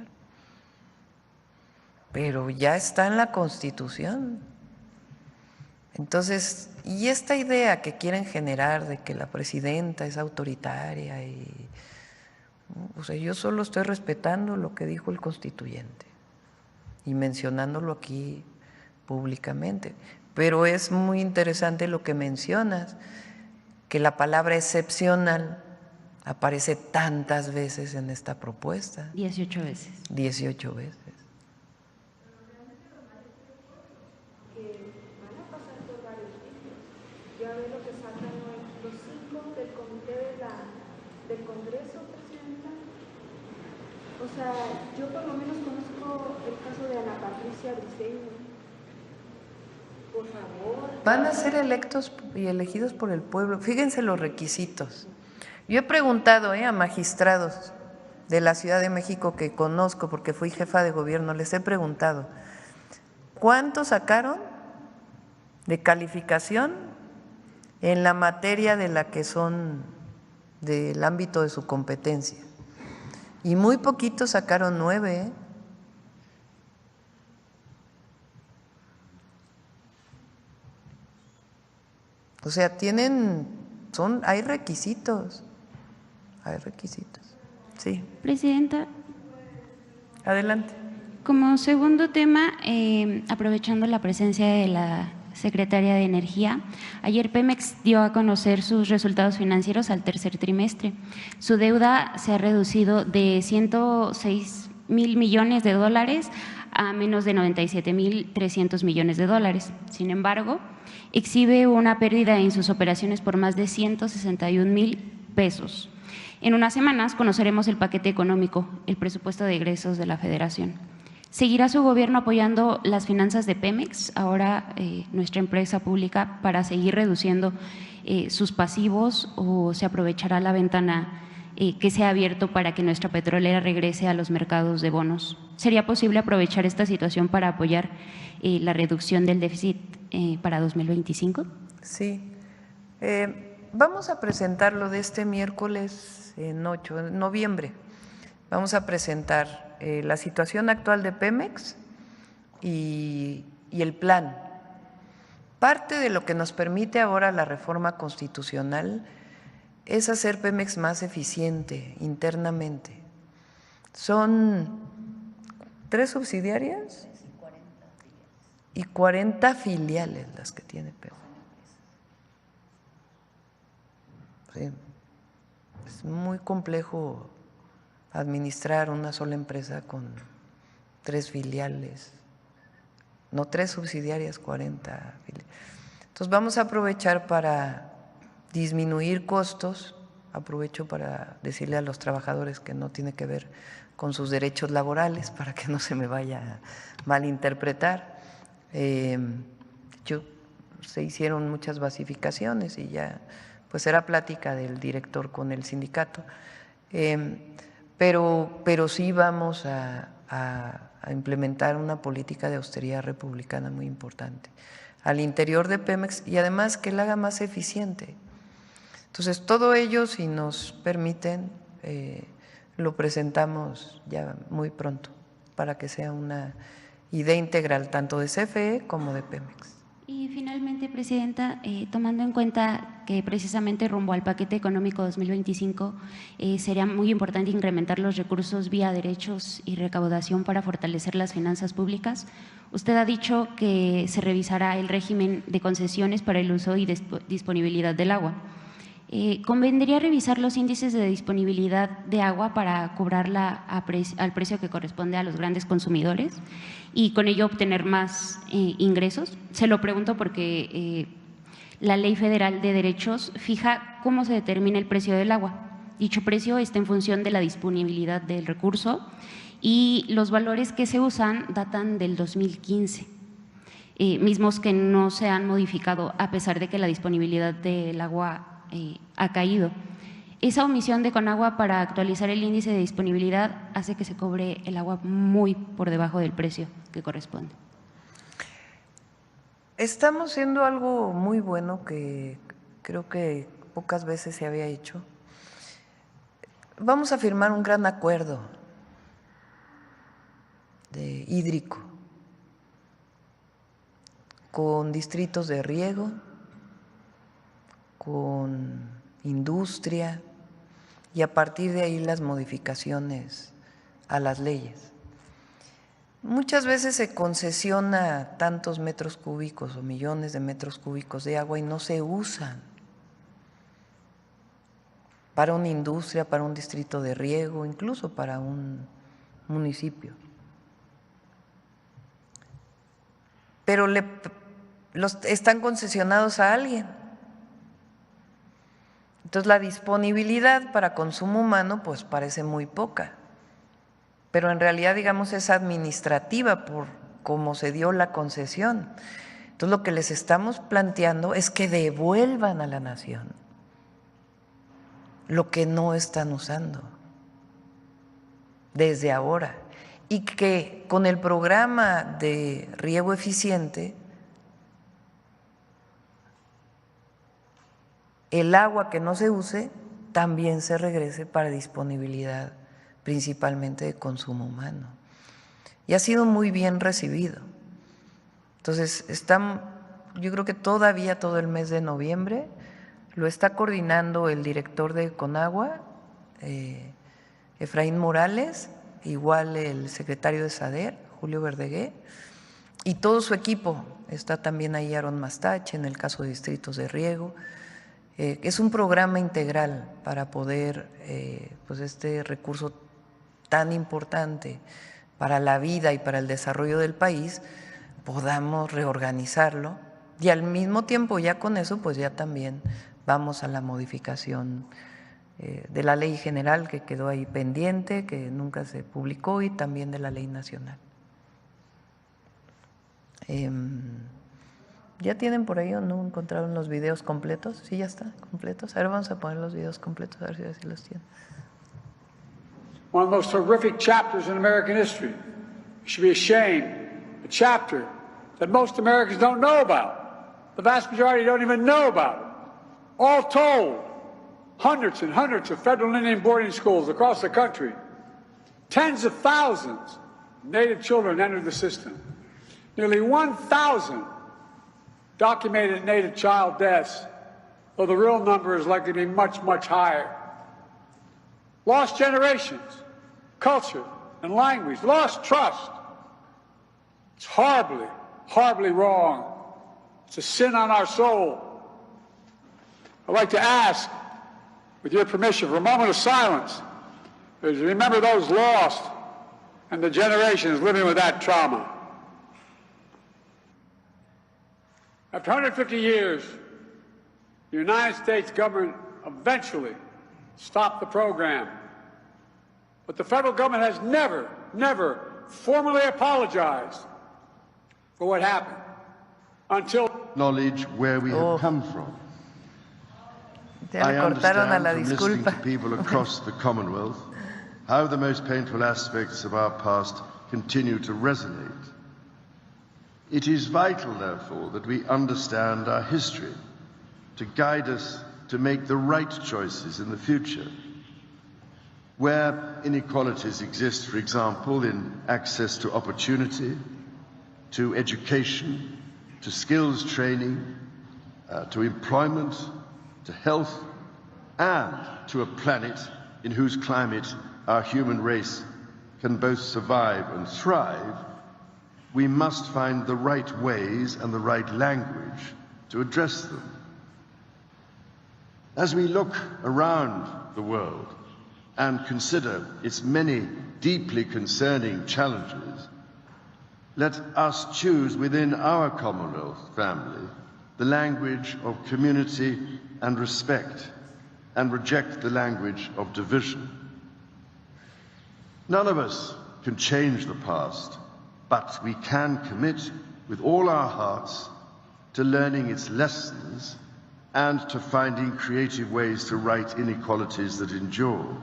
Pero ya está en la Constitución. Entonces, y esta idea que quieren generar de que la presidenta es autoritaria, o sea, yo solo estoy respetando lo que dijo el constituyente y mencionándolo aquí públicamente. Pero es muy interesante lo que mencionas, que la palabra excepcional aparece tantas veces en esta propuesta. 18 veces. 18 veces. Ya ve lo que sacan hoy los 5 del comité del Congreso, Presidenta. O sea, yo por lo menos conozco el caso de Ana Patricia Briceño. Por favor. Van a ser electos y elegidos por el pueblo. Fíjense los requisitos. Yo he preguntado a magistrados de la Ciudad de México que conozco porque fui jefa de gobierno, les he preguntado, ¿cuánto sacaron de calificación en la materia de la que son del ámbito de su competencia? Y muy poquitos sacaron 9, ¿eh? O sea, hay requisitos. Hay requisitos. Sí. Presidenta. Adelante. Como segundo tema, aprovechando la presencia de la Secretaria de Energía, ayer Pemex dio a conocer sus resultados financieros al tercer trimestre. Su deuda se ha reducido de 106,000 millones de dólares a menos de 97,300 millones de dólares. Sin embargo, exhibe una pérdida en sus operaciones por más de 161,000 pesos. En unas semanas conoceremos el paquete económico, el presupuesto de egresos de la Federación. ¿Seguirá su gobierno apoyando las finanzas de Pemex, ahora nuestra empresa pública, para seguir reduciendo sus pasivos, o se aprovechará la ventana que se ha abierto para que nuestra petrolera regrese a los mercados de bonos? ¿Sería posible aprovechar esta situación para apoyar la reducción del déficit para 2025? Sí. Vamos a presentarlo de este miércoles en noviembre. Vamos a presentar la situación actual de Pemex y el plan. Parte de lo que nos permite ahora la reforma constitucional es hacer Pemex más eficiente internamente. Son 3 subsidiarias y 40 filiales las que tiene Pemex. Sí. Es muy complejo administrar una sola empresa con 3 filiales, no 3 subsidiarias, 40 filiales. Entonces vamos a aprovechar para disminuir costos, aprovecho para decirle a los trabajadores que no tiene que ver con sus derechos laborales, para que no se me vaya a malinterpretar. Se hicieron muchas basificaciones y ya pues era plática del director con el sindicato, pero sí vamos a implementar una política de austeridad republicana muy importante al interior de Pemex y además que la haga más eficiente. Entonces, todo ello, si nos permiten, lo presentamos ya muy pronto para que sea una idea integral tanto de CFE como de Pemex. Y finalmente, Presidenta, tomando en cuenta que precisamente rumbo al paquete económico 2025 sería muy importante incrementar los recursos vía derechos y recaudación para fortalecer las finanzas públicas, usted ha dicho que se revisará el régimen de concesiones para el uso y disponibilidad del agua. ¿Convendría revisar los índices de disponibilidad de agua para cobrarla al precio que corresponde a los grandes consumidores y con ello obtener más ingresos? Se lo pregunto porque la Ley Federal de Derechos fija cómo se determina el precio del agua. Dicho precio está en función de la disponibilidad del recurso y los valores que se usan datan del 2015. Mismos que no se han modificado a pesar de que la disponibilidad del agua ha caído. Esa omisión de Conagua para actualizar el índice de disponibilidad hace que se cobre el agua muy por debajo del precio que corresponde. Estamos haciendo algo muy bueno que creo que pocas veces se había hecho. Vamos a firmar un gran acuerdo hídrico con distritos de riego, con industria y a partir de ahí las modificaciones a las leyes. Muchas veces se concesiona tantos metros cúbicos o millones de metros cúbicos de agua y no se usan para una industria, para un distrito de riego, incluso para un municipio. Pero están concesionados a alguien Entonces la disponibilidad para consumo humano pues parece muy poca, pero en realidad digamos es administrativa por cómo se dio la concesión. Entonces lo que les estamos planteando es que devuelvan a la nación lo que no están usando desde ahora y que con el programa de riego eficiente el agua que no se use también se regrese para disponibilidad principalmente de consumo humano. Y ha sido muy bien recibido. Entonces, yo creo que todavía todo el mes de noviembre lo está coordinando el director de Conagua, Efraín Morales, igual el secretario de SADER, Julio Verdeguer, y todo su equipo. Está también ahí Aaron Mastache en el caso de distritos de riego. Es un programa integral para poder, pues este recurso tan importante para la vida y para el desarrollo del país, podamos reorganizarlo y al mismo tiempo ya con eso pues ya también vamos a la modificación de la ley general que quedó ahí pendiente, que nunca se publicó, y también de la ley nacional. ¿Ya tienen por ahí o no encontraron los videos completos? Sí, ya están completos. Ahora vamos a poner los videos completos, a ver si los tienen. One of the most horrific chapters in American history. You should be ashamed. A chapter that most Americans don't know about. The vast majority don't even know about it. All told, hundreds and hundreds of federal Indian boarding schools across the country. Tens of thousands of Native children entered the system. Nearly 1,000 documented Native child deaths, though the real number is likely to be much, much higher. Lost generations, culture and language, lost trust. It's horribly, horribly wrong. It's a sin on our soul. I'd like to ask, with your permission, for a moment of silence, to remember those lost and the generations living with that trauma. After 150 years, the United States government eventually stopped the program. But the federal government has never formally apologized for what happened until knowledge where we have come from. I understand from listening to people across the Commonwealth how the most painful aspects of our past continue to resonate. It is vital, therefore, that we understand our history to guide us to make the right choices in the future. Where inequalities exist, for example, in access to opportunity, to education, to skills training, to employment, to health, and to a planet in whose climate our human race can both survive and thrive, we must find the right ways and the right language to address them. As we look around the world and consider its many deeply concerning challenges, let us choose within our Commonwealth family the language of community and respect, and reject the language of division. None of us can change the past, but we can commit with all our hearts to learning its lessons and to finding creative ways to right inequalities that endure.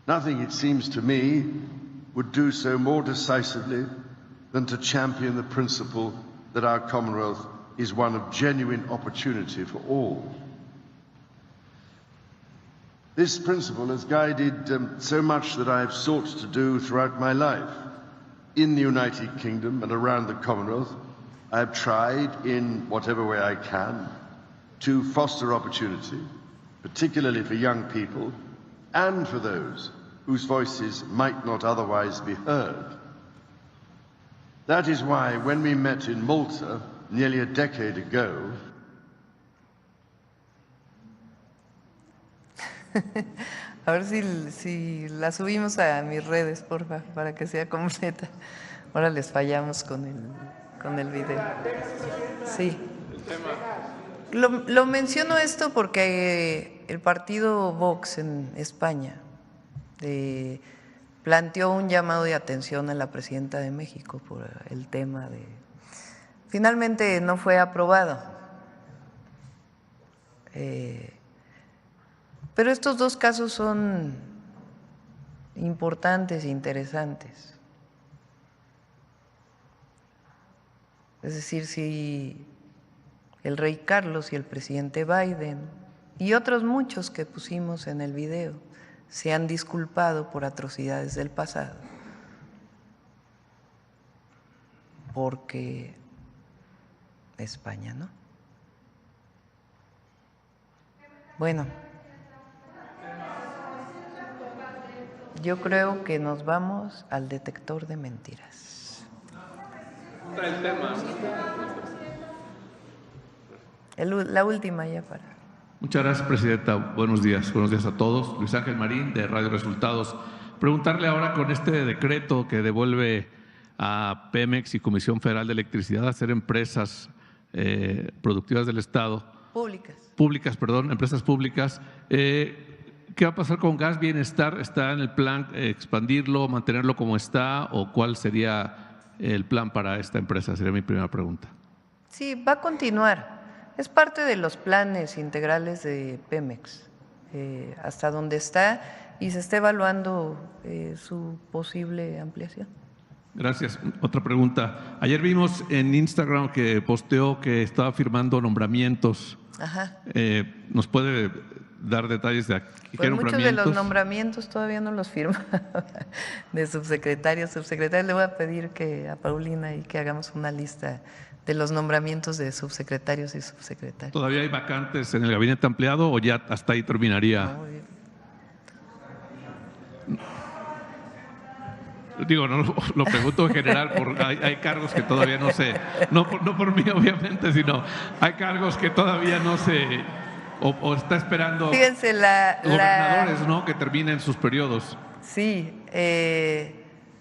Nothing, it seems to me, would do so more decisively than to champion the principle that our Commonwealth is one of genuine opportunity for all. This principle has guided so much that I have sought to do throughout my life. In the United Kingdom and around the Commonwealth, I have tried, in whatever way I can, to foster opportunity, particularly for young people and for those whose voices might not otherwise be heard. That is why, when we met in Malta nearly a decade ago, a ver si la subimos a mis redes, porfa, para que sea completa. Ahora les fallamos con el video. Sí. Lo menciono esto porque el partido Vox en España planteó un llamado de atención a la presidenta de México por el tema de… Finalmente no fue aprobado. Pero estos dos casos son importantes e interesantes. Es decir, si el rey Carlos y el presidente Biden y otros muchos que pusimos en el video se han disculpado por atrocidades del pasado, porque España, ¿no? Bueno, yo creo que nos vamos al detector de mentiras. El tema. La última ya para… Muchas gracias, Presidenta. Buenos días a todos. Luis Ángel Marín, de Radio Resultados. Preguntarle ahora con este decreto que devuelve a Pemex y Comisión Federal de Electricidad a ser empresas productivas del Estado. Empresas públicas. ¿Qué va a pasar con Gas Bienestar? ¿Está en el plan expandirlo, mantenerlo como está o cuál sería el plan para esta empresa? Sería mi primera pregunta. Sí, va a continuar. Es parte de los planes integrales de Pemex, hasta donde está, y se está evaluando su posible ampliación. Gracias. Otra pregunta. Ayer vimos en Instagram que posteó que estaba firmando nombramientos. Ajá. ¿Nos puede dar detalles de qué nombramientos? Muchos de los nombramientos todavía no los firma de subsecretarios. Le voy a pedir a Paulina y que hagamos una lista de los nombramientos de subsecretarios y subsecretarias. ¿Todavía hay vacantes en el gabinete ampliado o ya hasta ahí terminaría? Digo, no lo pregunto en general, porque hay cargos que todavía no sé, no por mí obviamente, sino hay cargos que todavía no se, o está esperando. Fíjense, gobernadores, ¿no?, que terminen sus periodos. Sí,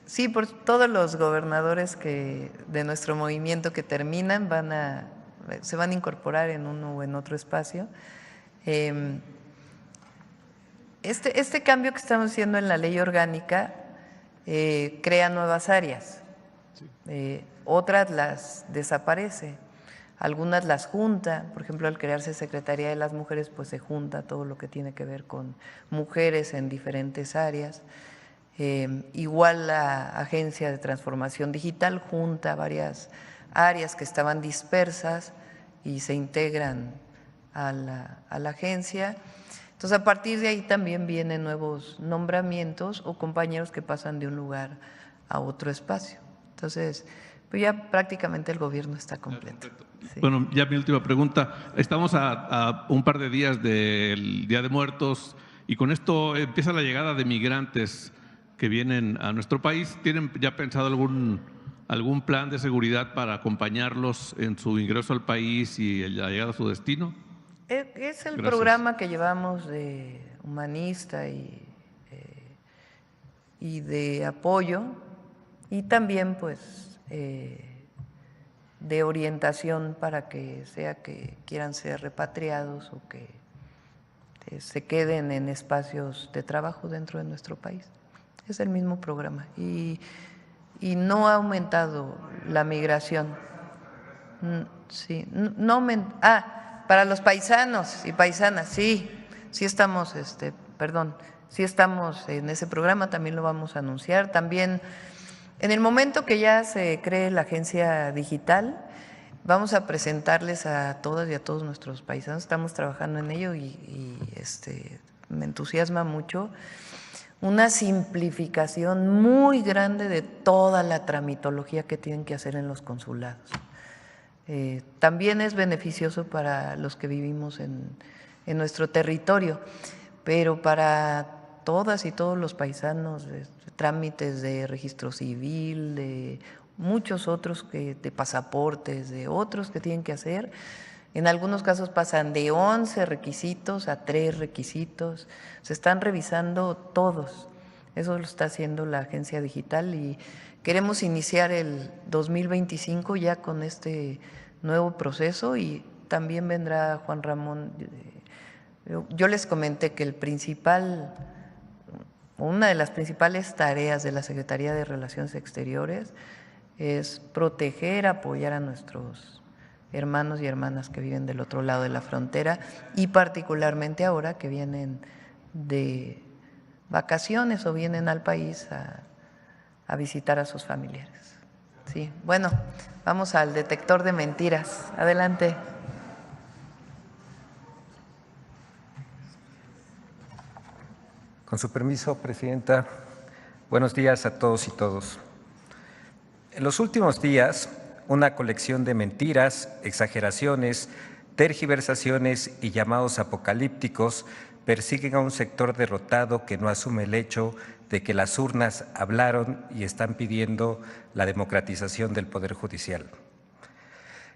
sí, por todos los gobernadores de nuestro movimiento que terminan se van a incorporar en uno o en otro espacio. Este cambio que estamos haciendo en la ley orgánica crea nuevas áreas, otras las desaparece, algunas las junta. Por ejemplo, al crearse Secretaría de las Mujeres, pues se junta todo lo que tiene que ver con mujeres en diferentes áreas. Igual la Agencia de Transformación Digital junta varias áreas que estaban dispersas y se integran a la agencia. Entonces, a partir de ahí también vienen nuevos nombramientos o compañeros que pasan de un lugar a otro espacio. Entonces, pues ya prácticamente el gobierno está completo. Sí. Bueno, ya mi última pregunta. Estamos a un par de días del Día de Muertos y con esto empieza la llegada de migrantes que vienen a nuestro país. ¿Tienen ya pensado algún plan de seguridad para acompañarlos en su ingreso al país y la llegada a su destino? Es el programa que llevamos de humanista y de apoyo, y también pues de orientación para que sea que quieran ser repatriados o que se queden en espacios de trabajo dentro de nuestro país. Es el mismo programa y no ha aumentado la migración. Sí, no para los paisanos y paisanas, sí estamos, sí estamos en ese programa, también lo vamos a anunciar. También en el momento que ya se cree la agencia digital, vamos a presentarles a todas y a todos nuestros paisanos. Estamos trabajando en ello y me entusiasma mucho. Una simplificación muy grande de toda la tramitología que tienen que hacer en los consulados. También es beneficioso para los que vivimos en nuestro territorio, pero para todas y todos los paisanos, trámites de registro civil, de muchos otros de pasaportes, de otros que tienen que hacer. En algunos casos pasan de 11 requisitos a 3 requisitos. Se están revisando todos. Eso lo está haciendo la agencia digital y queremos iniciar el 2025 ya con este nuevo proceso y también vendrá Juan Ramón. Yo les comenté que una de las principales tareas de la Secretaría de Relaciones Exteriores es proteger, apoyar a nuestros hermanos y hermanas que viven del otro lado de la frontera y particularmente ahora que vienen de vacaciones o vienen al país a visitar a sus familiares. Sí, bueno, vamos al detector de mentiras. Adelante. Con su permiso, Presidenta, buenos días a todos y todos. En los últimos días, una colección de mentiras, exageraciones, tergiversaciones y llamados apocalípticos persiguen a un sector derrotado que no asume el hecho de que las urnas hablaron y están pidiendo la democratización del Poder Judicial.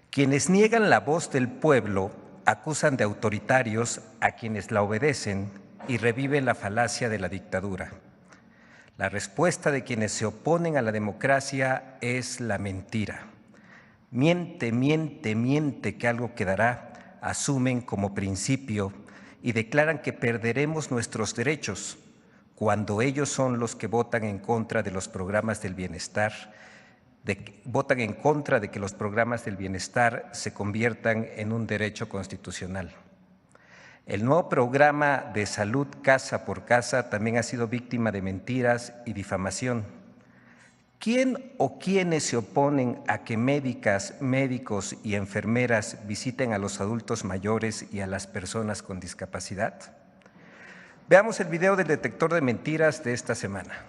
Quienes niegan la voz del pueblo acusan de autoritarios a quienes la obedecen y reviven la falacia de la dictadura. La respuesta de quienes se oponen a la democracia es la mentira. Miente, miente, miente que algo quedará, asumen como principio y declaran que perderemos nuestros derechos cuando ellos son los que votan en contra de los programas del bienestar, votan en contra de que los programas del bienestar se conviertan en un derecho constitucional. El nuevo programa de salud casa por casa también ha sido víctima de mentiras y difamación. ¿Quién o quiénes se oponen a que médicas, médicos y enfermeras visiten a los adultos mayores y a las personas con discapacidad? Veamos el video del detector de mentiras de esta semana.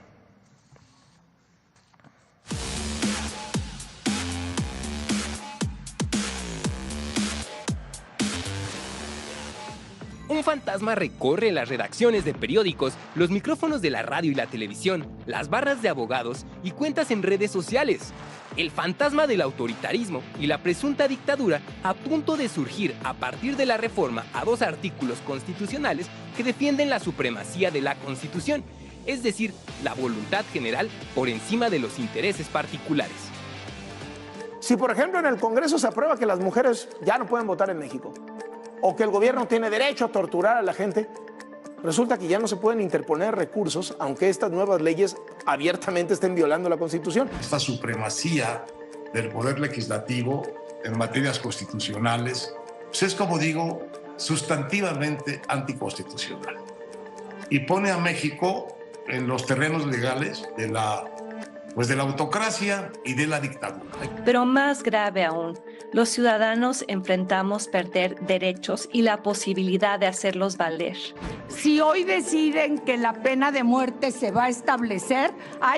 Un fantasma recorre las redacciones de periódicos, los micrófonos de la radio y la televisión, las barras de abogados y cuentas en redes sociales. El fantasma del autoritarismo y la presunta dictadura a punto de surgir a partir de la reforma a 2 artículos constitucionales que defienden la supremacía de la Constitución, es decir, la voluntad general por encima de los intereses particulares. Si, por ejemplo, en el Congreso se aprueba que las mujeres ya no pueden votar en México, o que el gobierno tiene derecho a torturar a la gente, resulta que ya no se pueden interponer recursos, aunque estas nuevas leyes abiertamente estén violando la Constitución. Esta supremacía del poder legislativo en materias constitucionales, pues es, como digo, sustantivamente anticonstitucional. Y pone a México en los terrenos legales de la autocracia y de la dictadura. Pero más grave aún, los ciudadanos enfrentamos perder derechos y la posibilidad de hacerlos valer. Si hoy deciden que la pena de muerte se va a establecer,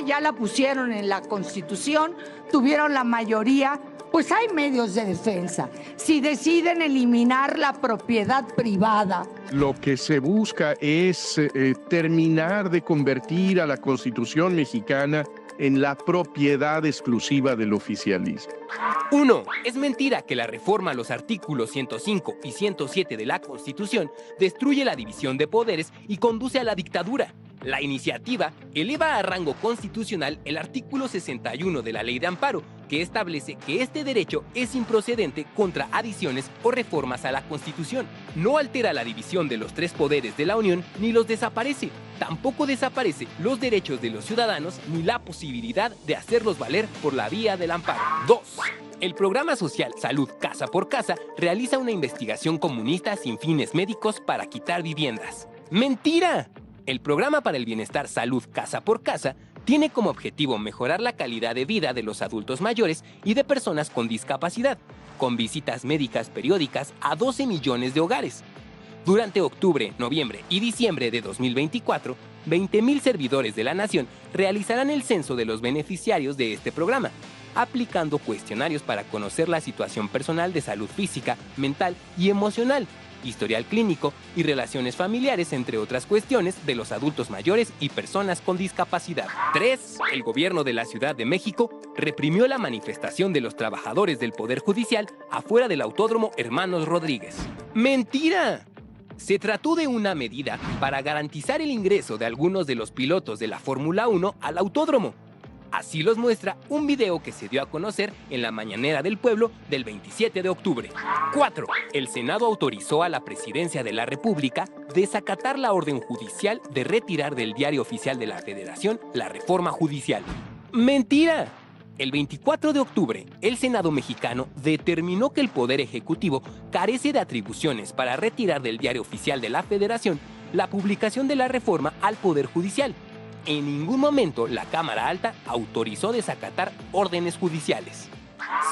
ya la pusieron en la Constitución, tuvieron la mayoría, pues hay medios de defensa. Si deciden eliminar la propiedad privada. Lo que se busca es terminar de convertir a la Constitución mexicana en la propiedad exclusiva del oficialismo. 1. Es mentira que la reforma a los artículos 105 y 107 de la Constitución destruye la división de poderes y conduce a la dictadura. La iniciativa eleva a rango constitucional el artículo 61 de la Ley de Amparo, que establece que este derecho es improcedente contra adiciones o reformas a la Constitución. No altera la división de los 3 poderes de la Unión ni los desaparece. Tampoco desaparece los derechos de los ciudadanos ni la posibilidad de hacerlos valer por la vía del amparo. 2. El programa social Salud Casa por Casa realiza una investigación comunista sin fines médicos para quitar viviendas. ¡Mentira! El programa para el bienestar Salud Casa por Casa tiene como objetivo mejorar la calidad de vida de los adultos mayores y de personas con discapacidad, con visitas médicas periódicas a 12 millones de hogares. Durante octubre, noviembre y diciembre de 2024, 20,000 servidores de la Nación realizarán el censo de los beneficiarios de este programa, aplicando cuestionarios para conocer la situación personal de salud física, mental y emocional, historial clínico y relaciones familiares, entre otras cuestiones, de los adultos mayores y personas con discapacidad. 3. El gobierno de la Ciudad de México reprimió la manifestación de los trabajadores del Poder Judicial afuera del Autódromo Hermanos Rodríguez. ¡Mentira! Se trató de una medida para garantizar el ingreso de algunos de los pilotos de la Fórmula 1 al autódromo. Así los muestra un video que se dio a conocer en la Mañanera del Pueblo del 27 de octubre. 4. El Senado autorizó a la Presidencia de la República desacatar la orden judicial de retirar del Diario Oficial de la Federación la reforma judicial. ¡Mentira! El 24 de octubre, el Senado mexicano determinó que el Poder Ejecutivo carece de atribuciones para retirar del Diario Oficial de la Federación la publicación de la reforma al Poder Judicial. En ningún momento la Cámara Alta autorizó desacatar órdenes judiciales.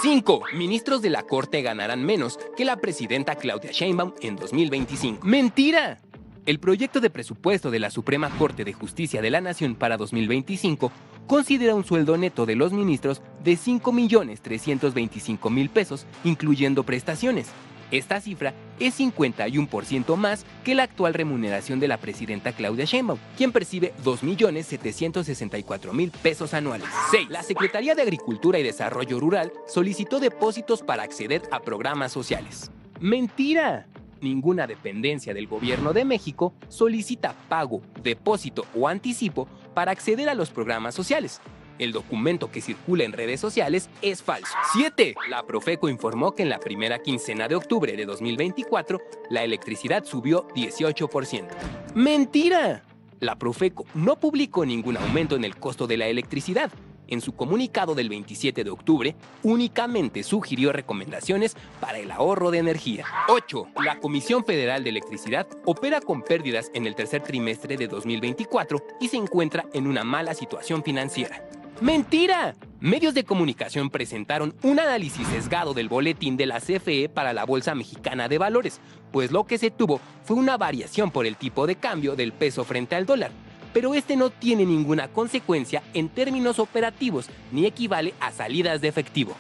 5. Ministros de la Corte ganarán menos que la presidenta Claudia Sheinbaum en 2025. ¡Mentira! El proyecto de presupuesto de la Suprema Corte de Justicia de la Nación para 2025 considera un sueldo neto de los ministros de 5.325.000 pesos, incluyendo prestaciones. Esta cifra es 51% más que la actual remuneración de la presidenta Claudia Sheinbaum, quien percibe 2.764.000 pesos anuales. 6. La Secretaría de Agricultura y Desarrollo Rural solicitó depósitos para acceder a programas sociales. ¡Mentira! Ninguna dependencia del Gobierno de México solicita pago, depósito o anticipo para acceder a los programas sociales. El documento que circula en redes sociales es falso. 7. La Profeco informó que en la primera quincena de octubre de 2024, la electricidad subió 18%. ¡Mentira! La Profeco no publicó ningún aumento en el costo de la electricidad. En su comunicado del 27 de octubre, únicamente sugirió recomendaciones para el ahorro de energía. 8. La Comisión Federal de Electricidad opera con pérdidas en el tercer trimestre de 2024 y se encuentra en una mala situación financiera. ¡Mentira! Medios de comunicación presentaron un análisis sesgado del boletín de la CFE para la Bolsa Mexicana de Valores, pues lo que se tuvo fue una variación por el tipo de cambio del peso frente al dólar. Pero este no tiene ninguna consecuencia en términos operativos ni equivale a salidas de efectivo.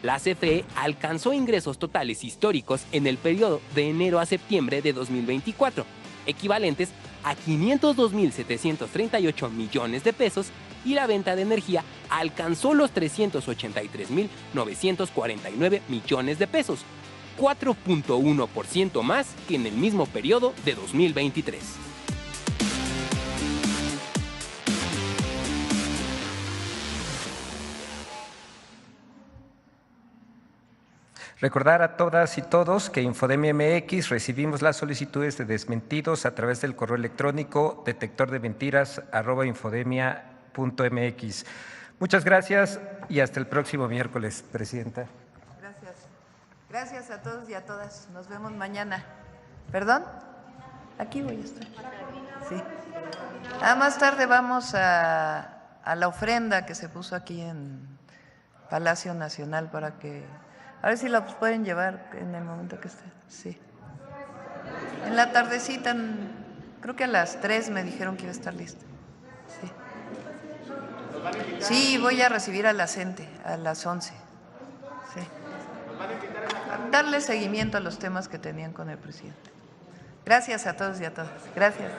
La CFE alcanzó ingresos totales históricos en el periodo de enero a septiembre de 2024, equivalentes a 502.738 millones de pesos, y la venta de energía alcanzó los 383.949 millones de pesos, 4.1% más que en el mismo periodo de 2023. Recordar a todas y todos que Infodemia MX recibimos las solicitudes de desmentidos a través del correo electrónico detectordementiras@infodemia.mx. Muchas gracias y hasta el próximo miércoles, Presidenta. Gracias. Gracias a todos y a todas. Nos vemos mañana. ¿Perdón? Aquí voy a estar. Sí. Más tarde vamos a la ofrenda que se puso aquí en Palacio Nacional para que… A ver si la pueden llevar en el momento que esté. Sí. En la tardecita, creo que a las 3 me dijeron que iba a estar lista. Sí. Sí, voy a recibir a la gente a las 11. Sí. Darle seguimiento a los temas que tenían con el presidente. Gracias a todos y a todas. Gracias.